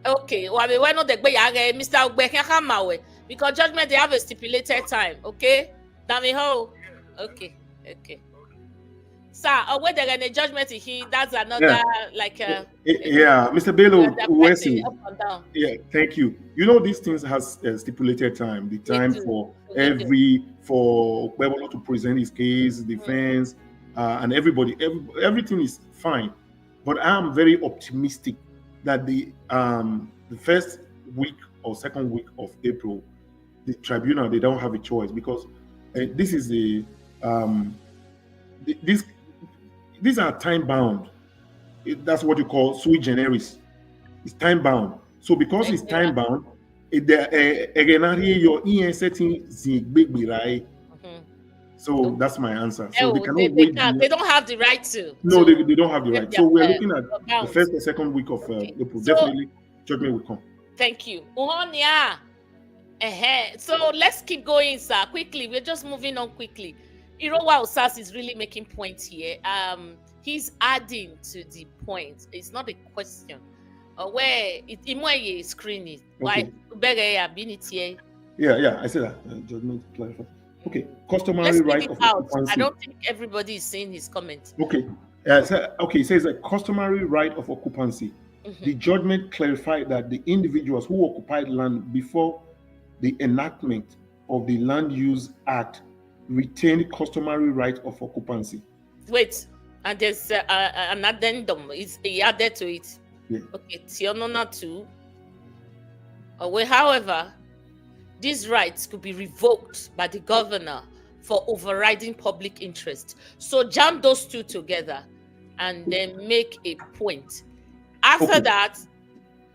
Okay, well, why not the Mr. Ogbe because judgment they have a stipulated time. Okay, okay. Sir, where there any judgment here? That's another Mr. Bello, yeah, thank you. You know, these things has a stipulated time. The time for Okpebolo to present his case, defense, and everything is fine. But I am very optimistic that the first week or second week of April, the tribunal, they don't have a choice because this is these are time bound. That's what you call sui generis. It's time bound. So because it's time bound, so that's my answer. So they cannot wait. They don't have the right to. No, they don't have the right. So we're looking at the first and second week of April. Definitely, judgment will come. Thank you. So let's keep going, sir. Quickly, we're just moving on quickly. Irowa Osas is really making points here. He's adding to the point. It's not a question. Where it screen it. Why? Yeah, I said that. Judgment clarify. Okay, customary right of occupancy. I don't think everybody is saying his comment. Okay, it says a customary right of occupancy. The judgment clarified that the individuals who occupied land before the enactment of the Land Use Act retained customary right of occupancy. Wait, and there's an addendum. Is added to it? Yeah. Okay, Tionona 2. However, these rights could be revoked by the governor for overriding public interest. So jam those two together and then make a point. After that,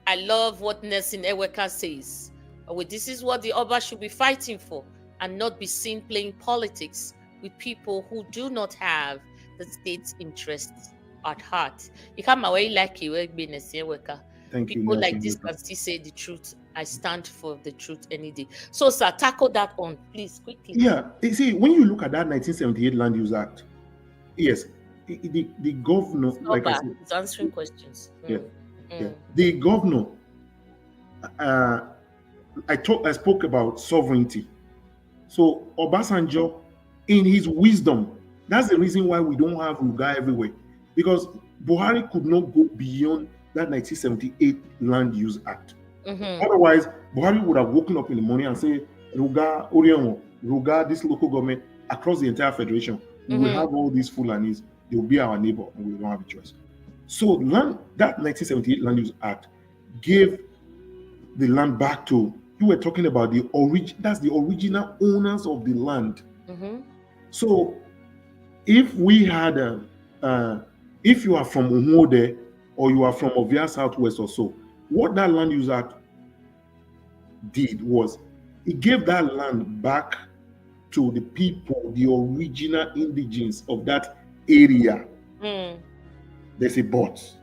I love what Nelson Eweka says. This is what the Oba should be fighting for and not be seen playing politics with people who do not have the state's interests at heart. Thank you. People like this can still say the truth. I stand for the truth any day. So, sir, tackle that on, please, quickly. Yeah, you see, when you look at that 1978 Land Use Act, yes, the governor, like I said, it's answering questions. Yeah. The governor, I spoke about sovereignty. So Obasanjo, in his wisdom, that's the reason why we don't have Ruga everywhere, because Buhari could not go beyond that 1978 Land Use Act. Otherwise, Buhari would have woken up in the morning and say, Ruga, Orion, Ruga, this local government across the entire federation, we will have all these Fulanis, they will be our neighbor, and we don't have a choice. So that 1978 Land Use Act gave the land back to, you were talking about that's the original owners of the land. So if we had if you are from Umode or you are from Ovia Southwest or so, what that Land Use Act did was it gave that land back to the people, the original indigenes of that area. There's a but.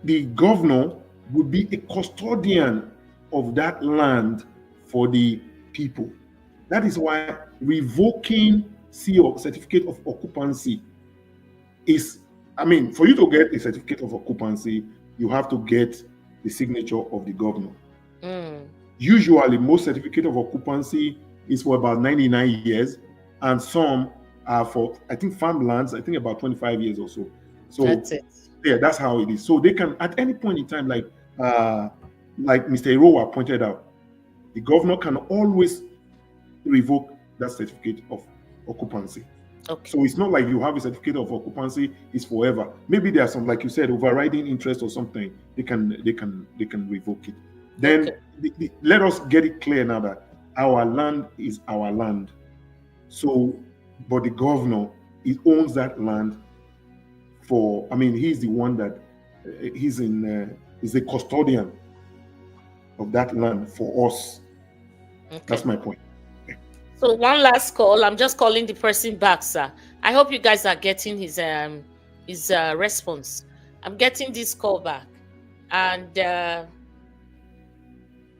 The governor would be a custodian of that land for the people. That is why revoking certificate of occupancy is, for you to get a certificate of occupancy, you have to get the signature of the governor. Usually, most certificate of occupancy is for about 99 years, and some are for, I think, farmlands, I think about 25 years or so. So that's it. Yeah, that's how it is. So they can, at any point in time, like Mr. Irowa pointed out, the governor can always revoke that certificate of occupancy. Okay. So it's not like you have a certificate of occupancy is forever. Maybe there are some, like you said, overriding interest or something. They can revoke it. Then let us get it clear now that our land is our land. So, but the governor, he owns that land for. He's the one that he's the custodian of that land for us. Okay. That's my point. So one last call. I'm just calling the person back, sir. I hope you guys are getting his response. I'm getting this call back, and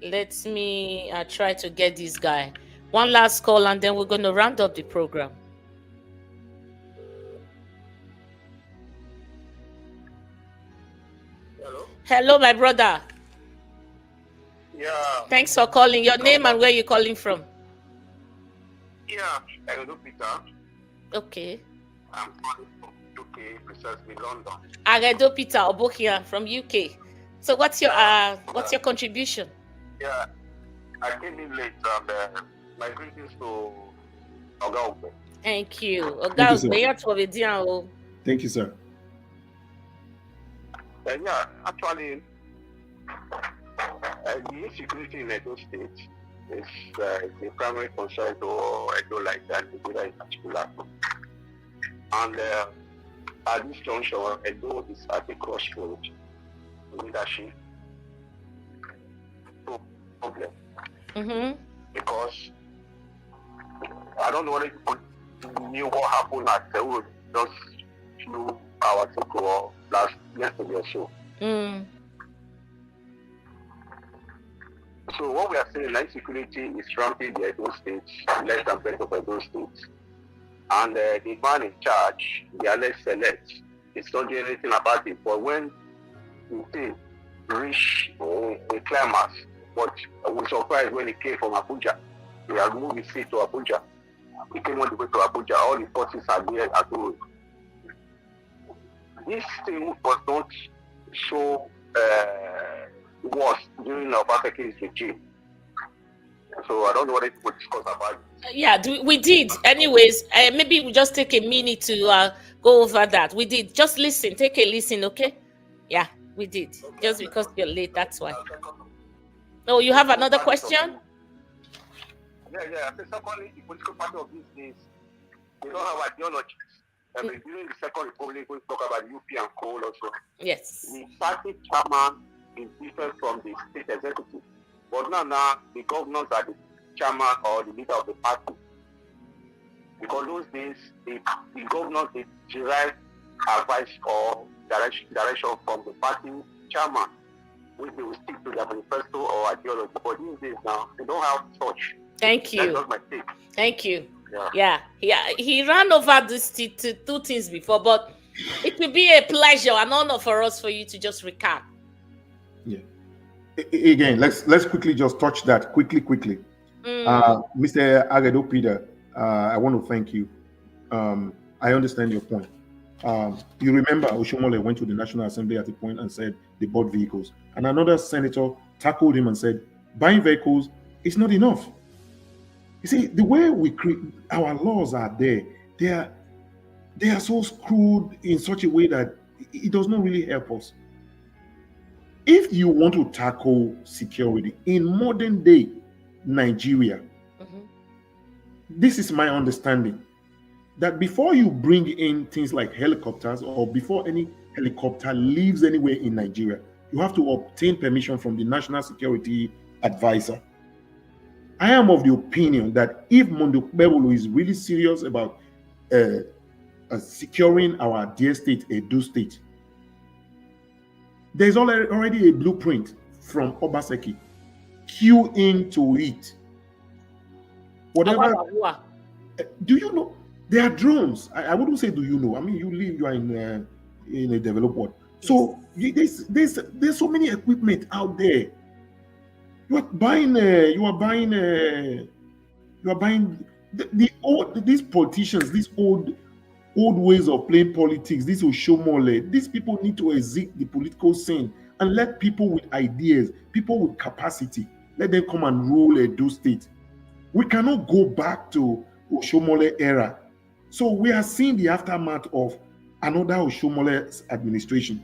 let me try to get this guy. One last call, and then we're going to round up the program. Hello, my brother. Yeah. Thanks for calling. Your name and where you're calling from? Yeah, hello, Peter. Okay. I'm calling from UK, precisely London. Aredo Peter Obokia from UK. So what's your contribution? Yeah, I came in late, and my greetings to Oga Ogbe. Thank you. Thank you, sir. Yeah, actually, the insecurity in Edo State is the primary concern to Edo like that, in particular. And at this juncture, Edo is at the crossroads. Leadership problem. Because I don't know whether you knew what happened at Seoul just few hours ago or yesterday or so. So what we are saying, insecurity is rampant in the Edo State, less than 10% of Edo State. And the man in charge, the alleged select, is not doing anything about it. But when we reach a climax, but I was surprised when he came from Abuja. He had moved his seat to Abuja. He came all the way to Abuja. All the forces are there at all. This thing was not so worse during Obasanjo's regime. So I don't know what it would discuss about it. Yeah, we did. Anyways, maybe we just take a minute to go over that. We did. Just listen. Take a listen, okay? Yeah, we did. Just because you're late, that's why. Oh, you have another question? Yeah. I think secondly, the political party of these days, they don't have ideologies. During the Second Republic, we talk about UP and coal also. Yes. The party chairman is different from the state executive. But now the governors are the chairman or the leader of the party. Because those days, the governors, they derive advice or direction from the party chairman, which they will stick to their manifesto or ideology. But these days now, they don't have such. Thank you. That's my take. Thank you. Yeah. He ran over these two things before, but it will be a pleasure, an honor for us for you to just recap. Yeah. Again, let's quickly just touch that quickly. Mr. Aredo Peter, I want to thank you. I understand your point. You remember Oshomole went to the National Assembly at a point and said they bought vehicles, and another senator tackled him and said buying vehicles is not enough. You see, the way we create our laws are there, they are so screwed in such a way that it does not really help us. If you want to tackle security in modern day Nigeria, this is my understanding, that before you bring in things like helicopters, or before any helicopter leaves anywhere in Nigeria, you have to obtain permission from the National Security Advisor. I am of the opinion that if Mondo Bebolo is really serious about securing our dear state, Edo State, there's already a blueprint from Obaseki. Cue into it. Whatever. Do you know? There are drones. I wouldn't say, do you know? I mean, you are in a developed world. So there's so many equipment out there. You are buying these politicians, these old ways of playing politics, these Oshomole. These people need to exit the political scene and let people with ideas, people with capacity, let them come and rule Edo State. We cannot go back to Oshomole era. So we are seeing the aftermath of another Oshomole administration.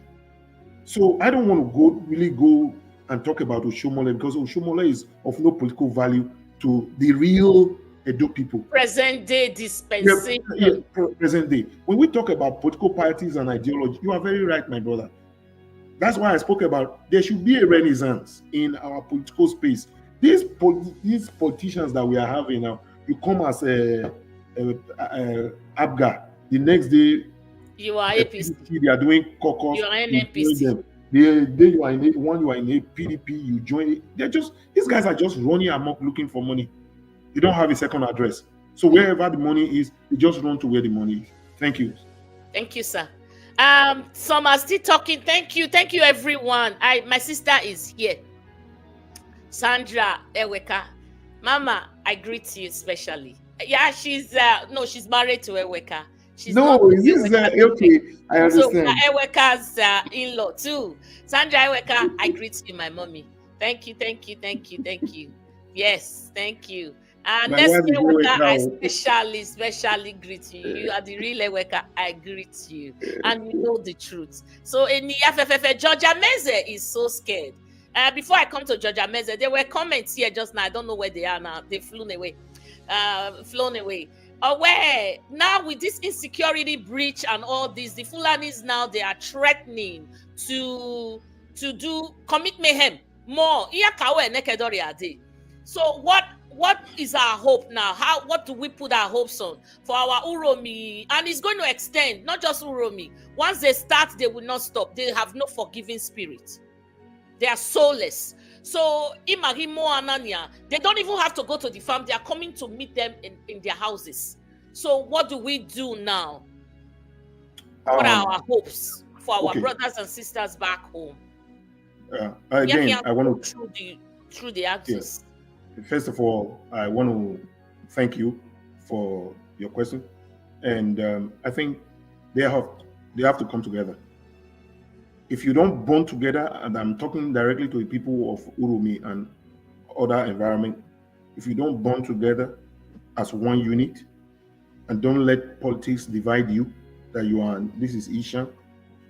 So I don't want to really go and talk about Oshomole, because Oshomole is of no political value to the real Edo people. Present day dispensation. Present day. When we talk about political parties and ideology, you are very right, my brother. That's why I spoke about there should be a renaissance in our political space. These politicians that we are having now, you come as a Abga, the next day you are APC. They are doing caucus. You are an NPC. The day you are in a PDP, you join it. These guys are just running amok looking for money. They don't have a second address. So wherever the money is, they just run to where the money is. Thank you. Thank you, sir. Some are still talking. Thank you, everyone. My sister is here. Sandra Eweka. Mama, I greet you especially. Yeah, she's married to Eweka. Okay, I understand. So Eweka's in-law too. Sandra Eweka, I greet you, my mommy. Thank you. Yes, thank you. And next Eweka, I especially greet you. You are the real Eweka. I greet you, and you know the truth. So in the FFF, Georgia Meze is so scared. Before I come to Georgia Meze, there were comments here just now. I don't know where they are now. They've flown away. Where now with this insecurity breach and all this, the Fulanis now they are threatening to commit mayhem more. So what is our hope now? What do we put our hopes on for our UROMI? And it's going to extend, not just UROMI. Once they start, they will not stop. They have no forgiving spirit. They are soulless. So Imagimo Anania, they don't even have to go to the farm. They are coming to meet them in their houses. So what do we do now? What are our hopes for our brothers and sisters back home? Again, I want to through the axis. Yes. First of all, I want to thank you for your question, and I think they have to come together. If you don't bond together, and I'm talking directly to the people of UROMI and other environment, if you don't bond together as one unit and don't let politics divide you, that you are, this is Ishan,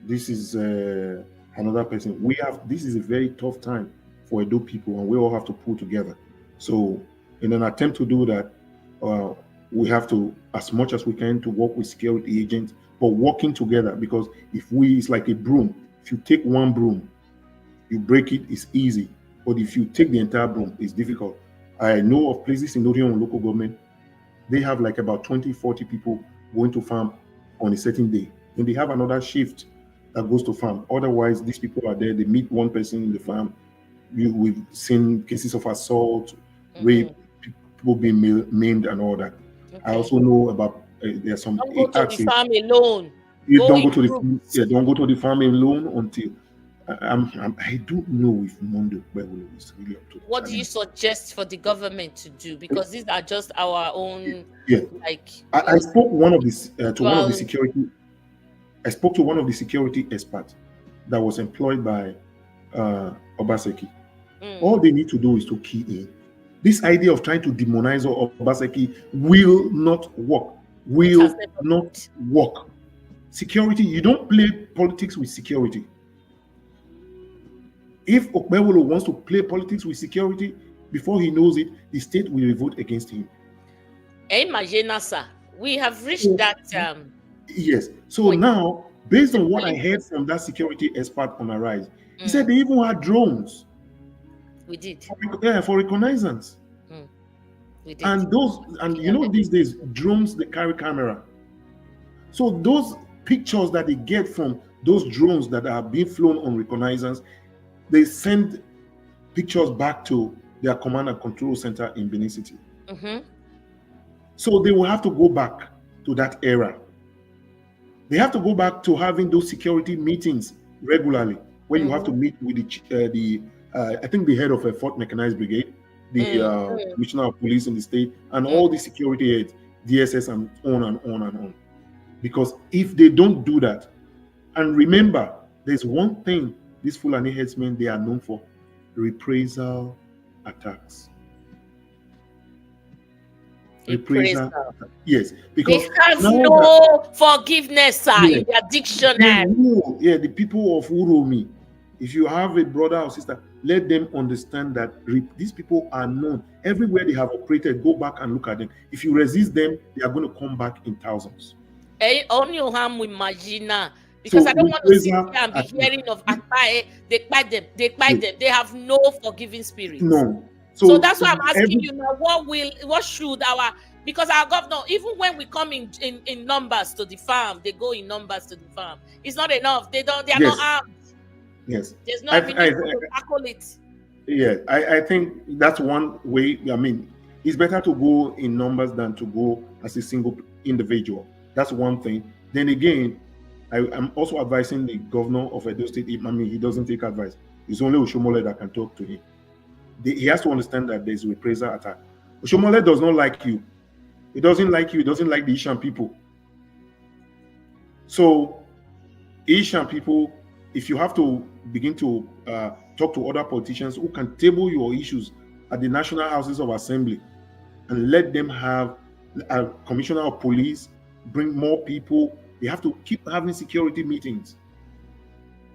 this is another person. This is a very tough time for Edo people, and we all have to pull together. So in an attempt to do that, we have to, as much as we can, to work with security agents, but working together, because it's like a broom. If you take one broom, you break it, it's easy. But if you take the entire broom, it's difficult. I know of places in Orion local government, they have like about 20, 40 people going to farm on a certain day. And they have another shift that goes to farm. Otherwise, these people are there, they meet one person in the farm. We've seen cases of assault, rape, people being maimed and all that. Okay. I also know about there's some don't go to the farm alone. Don't go to the farm alone until I don't know if Mondo is really up to that. What do you suggest for the government to do? Because these are just our own. Yeah, I spoke to one of the security. I spoke to one of the security experts that was employed by Obaseki. All they need to do is to key in. This idea of trying to demonize Obaseki will not work. will not work. Security, you don't play politics with security. If Okpebholo wants to play politics with security, before he knows it, the state will revolt against him. Imagine, sir, we have reached that. Yes. So now, based on what I heard from that security expert on Arise, he said they even had drones. We did. For reconnaissance. We did. And you know, these days, drones, they carry camera. So those pictures that they get from those drones that are being flown on reconnaissance, they send pictures back to their command and control center in Benin City. So they will have to go back to that era. They have to go back to having those security meetings regularly, where you have to meet with I think the head of a 4th Mechanized Brigade, the Commissioner of Police in the state, and all the security heads, DSS, and on and on and on. Because if they don't do that, and remember, there's one thing these Fulani headsmen, they are known for: reprisal attacks. Reprisal. Yes, because they have no forgiveness, sir, in their dictionary. The people of UROMI, if you have a brother or sister, let them understand that these people are known. Everywhere they have operated, go back and look at them. If you resist them, they are going to come back in thousands. Only harm imagine, because I don't want to sit here and be hearing of Akpae, they bite them. They have no forgiving spirit. No. So that's why I'm asking you now, what should because our governor, even when we come in numbers to the farm, they go in numbers to the farm. It's not enough. They are not armed. Yes. There's not even to tackle it. Yeah, I think that's one way. I mean, it's better to go in numbers than to go as a single individual. That's one thing. Then again, I'm also advising the governor of Edo State. I mean, he doesn't take advice. It's only Oshomole that can talk to him. He has to understand that there's a reprisal attack. Oshomole does not like you. He doesn't like you. He doesn't like the Ishan people. So, Ishan people, if you have to begin to talk to other politicians who can table your issues at the National Houses of Assembly and let them have a commissioner of police, bring more people, they have to keep having security meetings.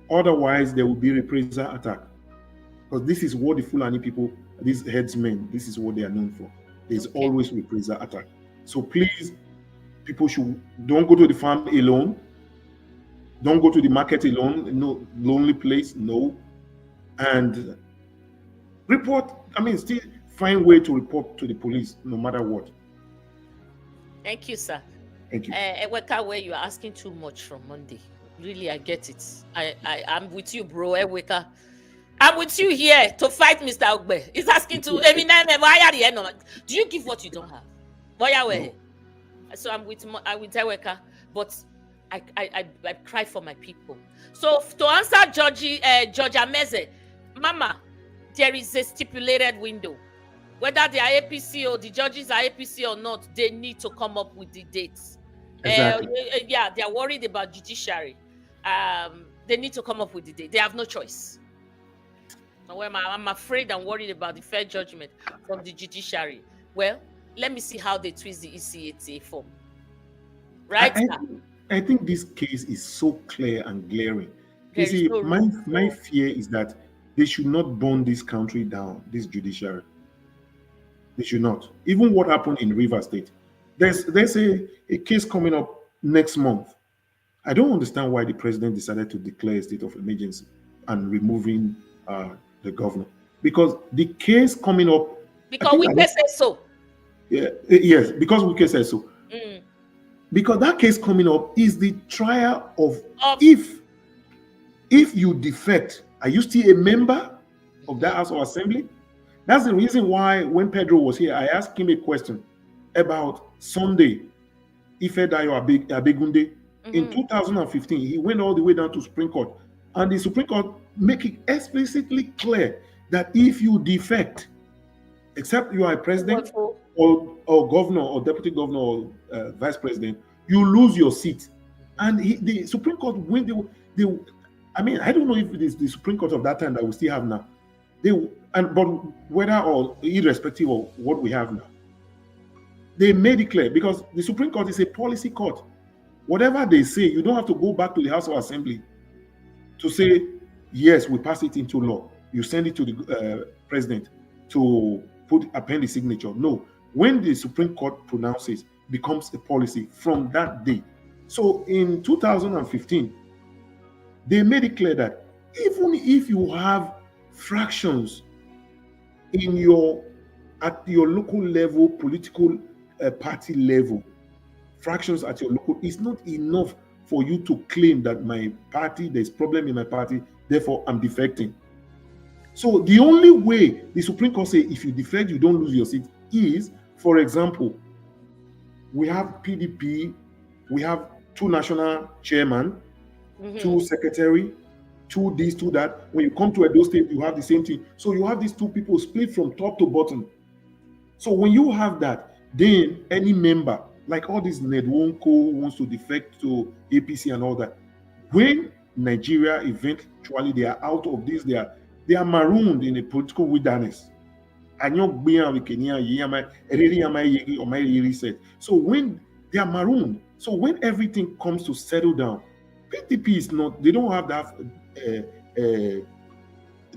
Otherwise, there will be reprisal attack. Because this is what the Fulani people, these headsmen, this is what they are known for. There's always reprisal attack. So please, people don't go to the farm alone. Don't go to the market alone. No lonely place. No. And report. I mean, still find way to report to the police, no matter what. Thank you, sir. Thank you. Eweka, where you are asking too much from Monday. Really, I get it. I'm with you, bro. Eweka. I'm with you here to fight Mr. Ogbe. He's asking to. Do you give what you don't have? No. So I'm with Eweka, but I cry for my people. So to answer George Ameze, Mama, there is a stipulated window. Whether they are APC or the judges are APC or not, they need to come up with the dates. Exactly. They are worried about judiciary. They need to come up with the date. They have no choice. I'm afraid and worried about the fair judgment from the judiciary. Well, let me see how they twist the ECATA form. Right? I think this case is so clear and glaring. You see, my fear is that they should not burn this country down, this judiciary. They should not. Even what happened in River State. There's a case coming up next month. I don't understand why the president decided to declare a state of emergency and removing the governor. Because the case coming up... Because we said so. Yeah, yes, because we said so. Because that case coming up is the trial of if you defect, are you still a member of that House of Assembly? That's the reason why when Pedro was here, I asked him a question about Sunday, Ifedayo Abegunde. In 2015, he went all the way down to Supreme Court. And the Supreme Court make it explicitly clear that if you defect, except you are a president or governor or deputy governor or vice president, you lose your seat. And the Supreme Court, I mean, I don't know if it is the Supreme Court of that time that we still have now. But whether or irrespective of what we have now, They made it clear because the Supreme Court is a policy court. Whatever they say, you don't have to go back to the House of Assembly to say, yes, we pass it into law. You send it to the president to append the signature. No. When the Supreme Court pronounces, it becomes a policy from that day. So in 2015, they made it clear that even if you have fractions at your local level, political party level, fractions at your local, it's not enough for you to claim that my party, there's problem in my party, therefore I'm defecting. So the only way the Supreme Court say if you defect, you don't lose your seat is, for example, we have PDP, we have 2 national chairmen, 2 secretary, 2 this, 2 that. When you come to Edo State, you have the same thing. So you have these 2 people split from top to bottom. So when you have that, then any member, like all these Nedwonko wants to defect to APC and all that, when Nigeria eventually they are out of this, they are marooned in a political wilderness. So when they are marooned, so when everything comes to settle down, PDP is not, they don't have that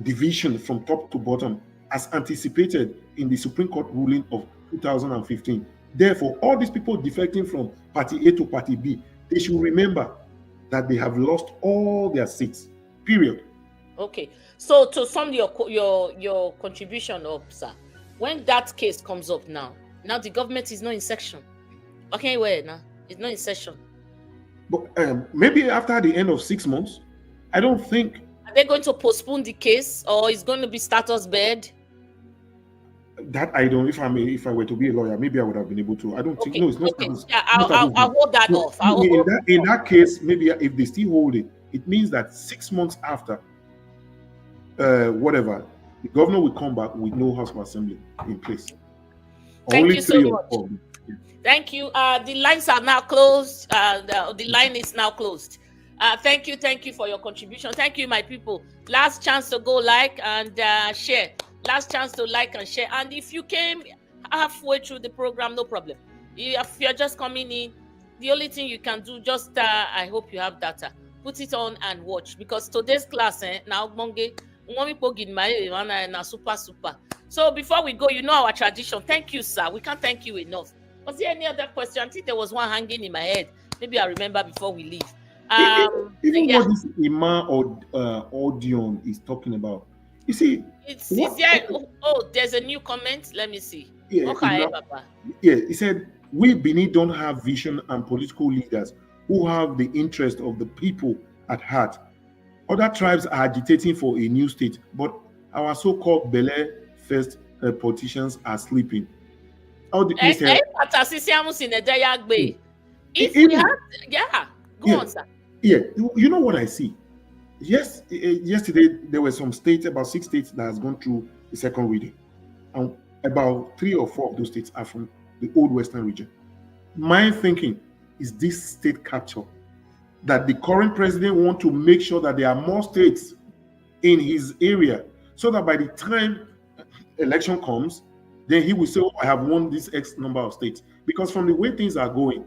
division from top to bottom as anticipated in the Supreme Court ruling of 2015. Therefore, all these people defecting from party A to party B, they should remember that they have lost all their seats. Period. Okay. So to sum your contribution up, sir, when that case comes up now the government is not in session. Okay, where now? It's not in session. But maybe after the end of 6 months, I don't think. Are they going to postpone the case, or is going to be status bed? That I don't. If I were to be a lawyer, maybe I would have been able to. I don't think. No, it's not. Okay. Yeah, I'll hold that off. In that case, maybe if they still hold it, it means that 6 months after, whatever, the governor will come back with no House of Assembly in place. Thank you so much. Thank you. The lines are now closed. The line is now closed. Thank you for your contribution. Thank you, my people. Last chance to go like and share. Last chance to like and share. And if you came halfway through the program, no problem. If you're just coming in, the only thing you can do, just I hope you have data. Put it on and watch, because today's class now super. So before we go, you know our tradition. Thank you, sir. We can't thank you enough. Was there any other question? I think there was one hanging in my head. Maybe I remember before we leave. What this Ima or Audion is talking about. You see, is there? Oh, there's a new comment. Let me see. Yeah, okay, Papa. Yeah, he said we Benin don't have vision and political leaders who have the interest of the people at heart. Other tribes are agitating for a new state, but our so-called Bele first politicians are sleeping. How do you say? If we had, go on, sir. Yeah, you know what I see? Yes, yesterday there were some states, about 6 states that has gone through the second reading, and about 3 or 4 of those states are from the old Western region. My thinking is this state capture, that the current president want to make sure that there are more states in his area, so that by the time election comes, then he will say, oh, I have won this X number of states. Because from the way things are going,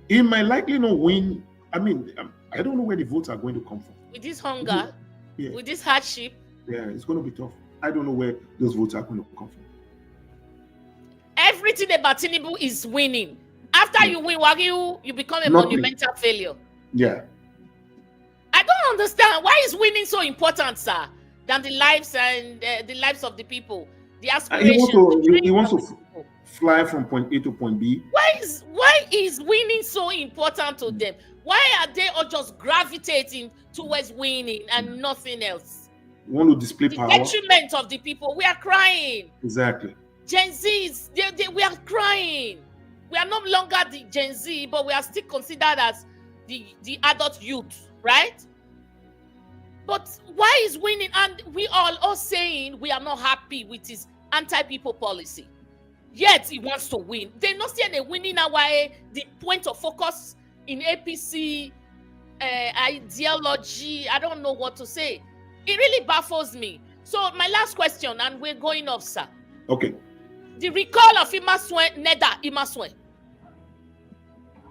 he might likely not win. I mean, I don't know where the votes are going to come from. With this hunger, with this hardship. Yeah, it's going to be tough. I don't know where those votes are going to come from. Everything about Tinubu is winning. After you win Wagyu, you become a monumental failure. Yeah. I don't understand. Why is winning so important, sir, than the lives and the lives of the people? The aspirations. He wants to fly from point A to point B. Why is winning so important to them? Why are they all just gravitating towards winning and nothing else? You want to display power. The detriment of the people. We are crying. Exactly. Gen Zs, we are crying. We are no longer the Gen Z, but we are still considered as the adult youth, right? But why is winning? And we are all saying we are not happy with his anti-people policy. Yet he wants to win. They not see any winning away. The point of focus in APC ideology, I don't know what to say. It really baffles me. So my last question, and we're going off, sir. Okay. The recall of Imaswe, Neda Imaswe.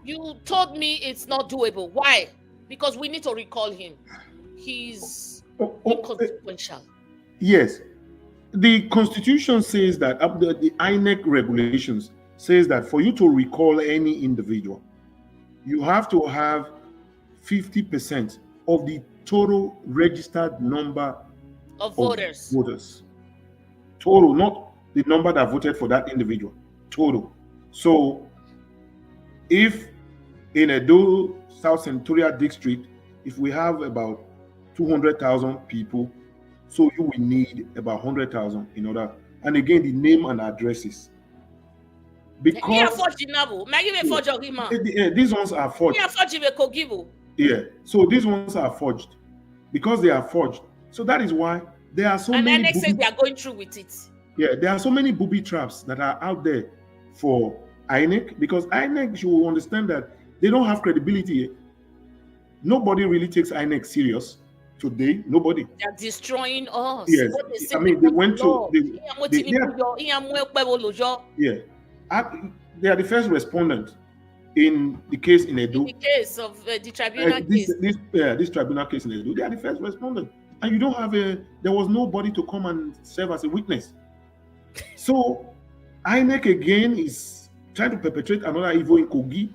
You told me it's not doable. Why? Because we need to recall him. He's inconsequential. Yes. The Constitution says that, the INEC regulations says that for you to recall any individual, you have to have 50% of the total registered number of voters. Total, not the number that voted for that individual. Total. So, if in Edo South Centurial District, if we have about 200,000 people, so you will need about 100,000 in order. And again, the name and addresses. Because these ones are forged. Yeah. So these ones are forged. Because they are forged. So that is why there are so many. And INEC says they are going through with it. Yeah, there are so many booby traps that are out there for INEC, because INEC should understand that they don't have credibility. Nobody really takes INEC serious today. Nobody. They're destroying us. Yes. I mean, they went to. They are the first respondent in the case in Edo. In the case of the tribunal case. This tribunal case in Edo. They are the first respondent. And you don't have there was nobody to come and serve as a witness. So INEC again is trying to perpetrate another evil in Kogi.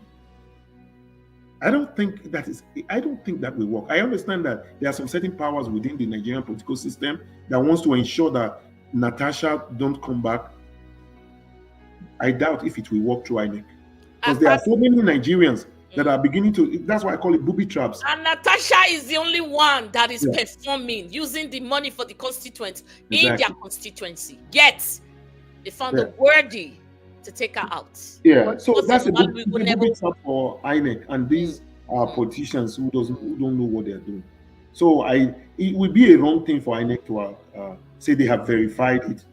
I don't think that will work. I understand that there are some certain powers within the Nigerian political system that wants to ensure that Natasha don't come back. I doubt if it will work through INEC. Because there are so many Nigerians that are beginning to, that's why I call it booby traps. And Natasha is the only one that is performing, using the money for the constituents in their constituency. Yet, they found it worthy to take her out. Yeah, but so that's a booby trap for INEC and these politicians who don't know what they are doing. So it would be a wrong thing for INEC to say they have verified it.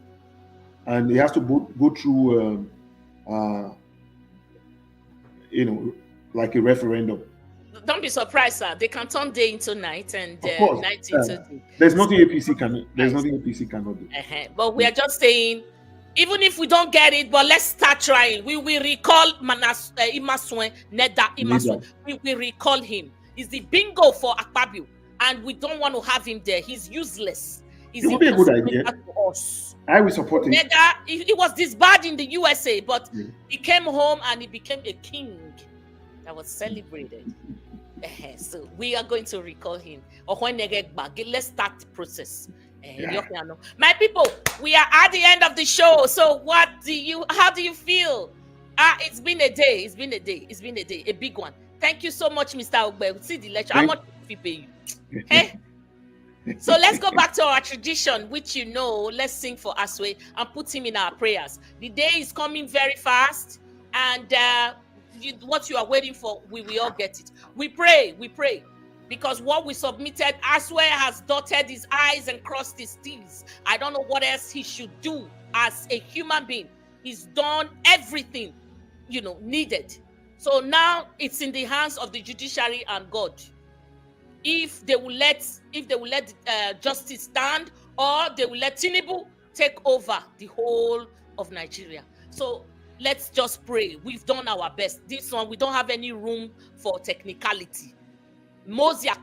And it has to go through, like a referendum. Don't be surprised, sir. They can turn day into night and night into day. There's nothing APC cannot do. But we are just saying, even if we don't get it, but let's start trying. We will recall Imaswe, Neda Imaswe. We will recall him. He's the bingo for Akpabio, and we don't want to have him there. He's useless. It would be a good idea. I will support it. Neda, he was disbarred in the USA, but he came home and he became a king that was celebrated. So we are going to recall him. Let's start the process. My people, we are at the end of the show. So how do you feel? It's been a day. It's been a day, a big one. Thank you so much, Mr. Ogbe. See the lecture. How much we pay you? Hey. So let's go back to our tradition, which let's sing for Aswe and put him in our prayers. The day is coming very fast, and what you are waiting for, we will all get it. We pray, because what we submitted, Aswe has dotted his I's and crossed his T's. I don't know what else he should do as a human being. He's done everything, needed. So now it's in the hands of the judiciary and God. If they will let justice stand, or they will let Tinubu take over the whole of Nigeria. So let's just pray. We've done our best. This one, we don't have any room for technicality. Mozia,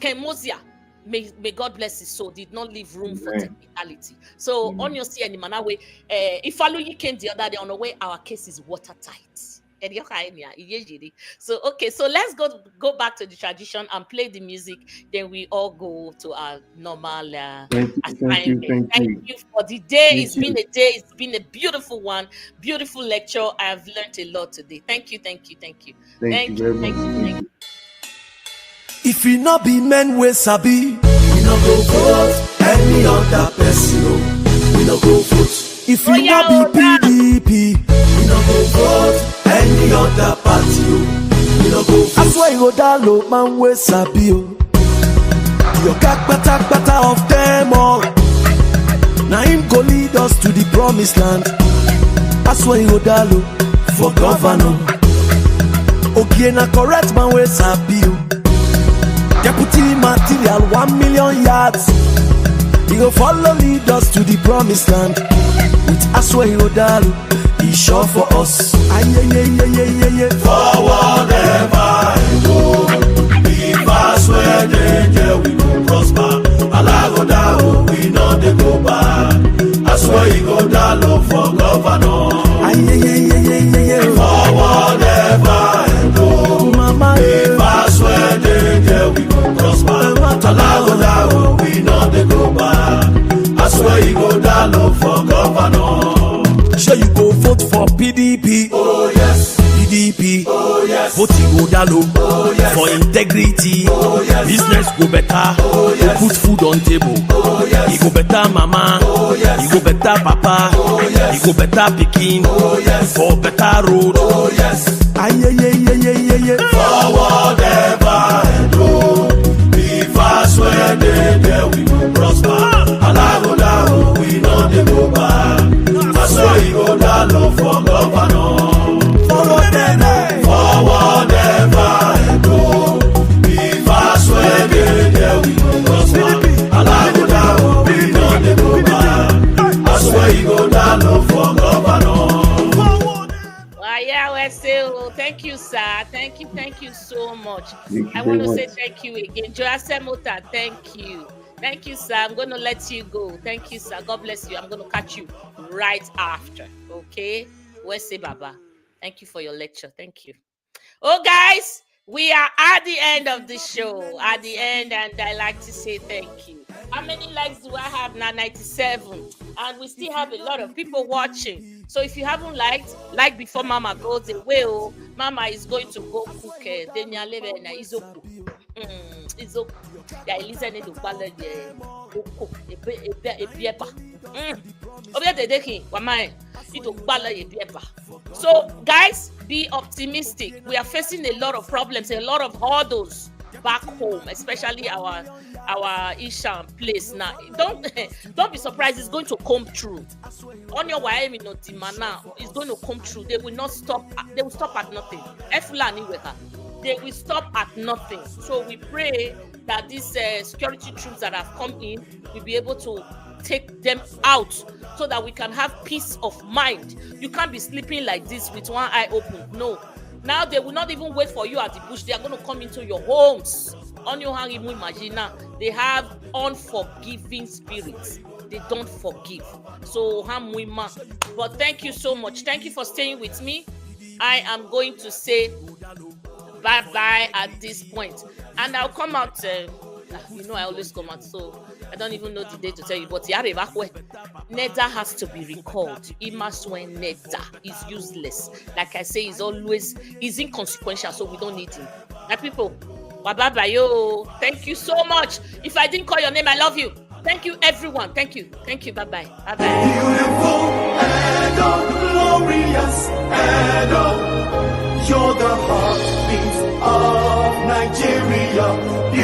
may God bless his soul, did not leave room for technicality. So on your see any manawe, if Aluyi came the other day on the way, our case is watertight. So so let's go back to the tradition and play the music. Then we all go to our normal assignment. Thank you for the day. It's been a day. It's been a beautiful one, beautiful lecture. I have learned a lot today. Thank you. Thank you very much. If you not be men we sabi, we no go vote any other person. We no go vote. If you not be PDP, we no go vote any other party. We no go vote. That's why you go down low, man we sabi. Your kata of them all. Now him go lead us to the promised land. That's why you go down low for governor. Okay, na correct man we sabi. Deputy material 1 million yards. He go follow lead us to the promised land. With Aswe Odalu, He's sure for us. Forward ever you go. If I swear danger we go prosper. Allah go down, we know they go back. I swear you go down low for governor. Forward ever you go. If I swear danger we go prosper. Allah go down, we know they go back. I swear you go down low for governor. Sure you go vote for PDP. Oh yes. PDP. Oh yes. Vote you go down low. Oh yes. For integrity. Oh yes. Business go better. Oh yes. Put food on table. Oh yes. You go better mama. Oh yes. You go better papa. Oh yes. You go better pikin. Oh yes. For better road. Oh yes. Forward ever go. If I swear there we will prosper. Allah go down, we know they go back. I swear you go down low for governor. Forward ever go. If I swear there we will prosper. Allah go down, we know they go back. I swear you go down low for governor. Thank you, sir. Thank you so much. Thank you I want to very say much. thank you again. Joase Mota, thank you. Thank you, sir. I'm going to let you go. Thank you, sir. God bless you. I'm going to catch you right after. Okay? Where's Baba? Thank you for your lecture. Thank you. Oh, guys, we are at the end of the show. At the end, and I like to say thank you. How many likes do I have now? 97. And we still have a lot of people watching. So if you haven't liked, like before Mama goes away, oh, Mama is going to go cook Izoku. Izoku. Yeah, Elisa need to follow So guys, be optimistic. We are facing a lot of problems, a lot of hurdles back home, especially our Ishan place now. Don't be surprised, it's going to come true. On your way, it's going to come true. They will not stop. They will stop at nothing. They will stop at nothing. So we pray that these security troops that have come in will be able to take them out so that we can have peace of mind. You can't be sleeping like this with one eye open. No. Now they will not even wait for you at the bush. They are going to come into your homes. On your hand, imagine now, they have unforgiving spirits. They don't forgive. So, but thank you so much. Thank you for staying with me. I am going to say bye-bye at this point. And I'll come out, I always come out, so I don't even know the day to tell you, but Neda has to be recalled. Imaswen Neda is useless. Like I say, he's inconsequential, so we don't need him. Now, people, bye-bye, yo. Thank you so much. If I didn't call your name, I love you. Thank you, everyone. Thank you. Bye-bye. Bye-bye. Beautiful and glorious and you're the heartbeat of Nigeria.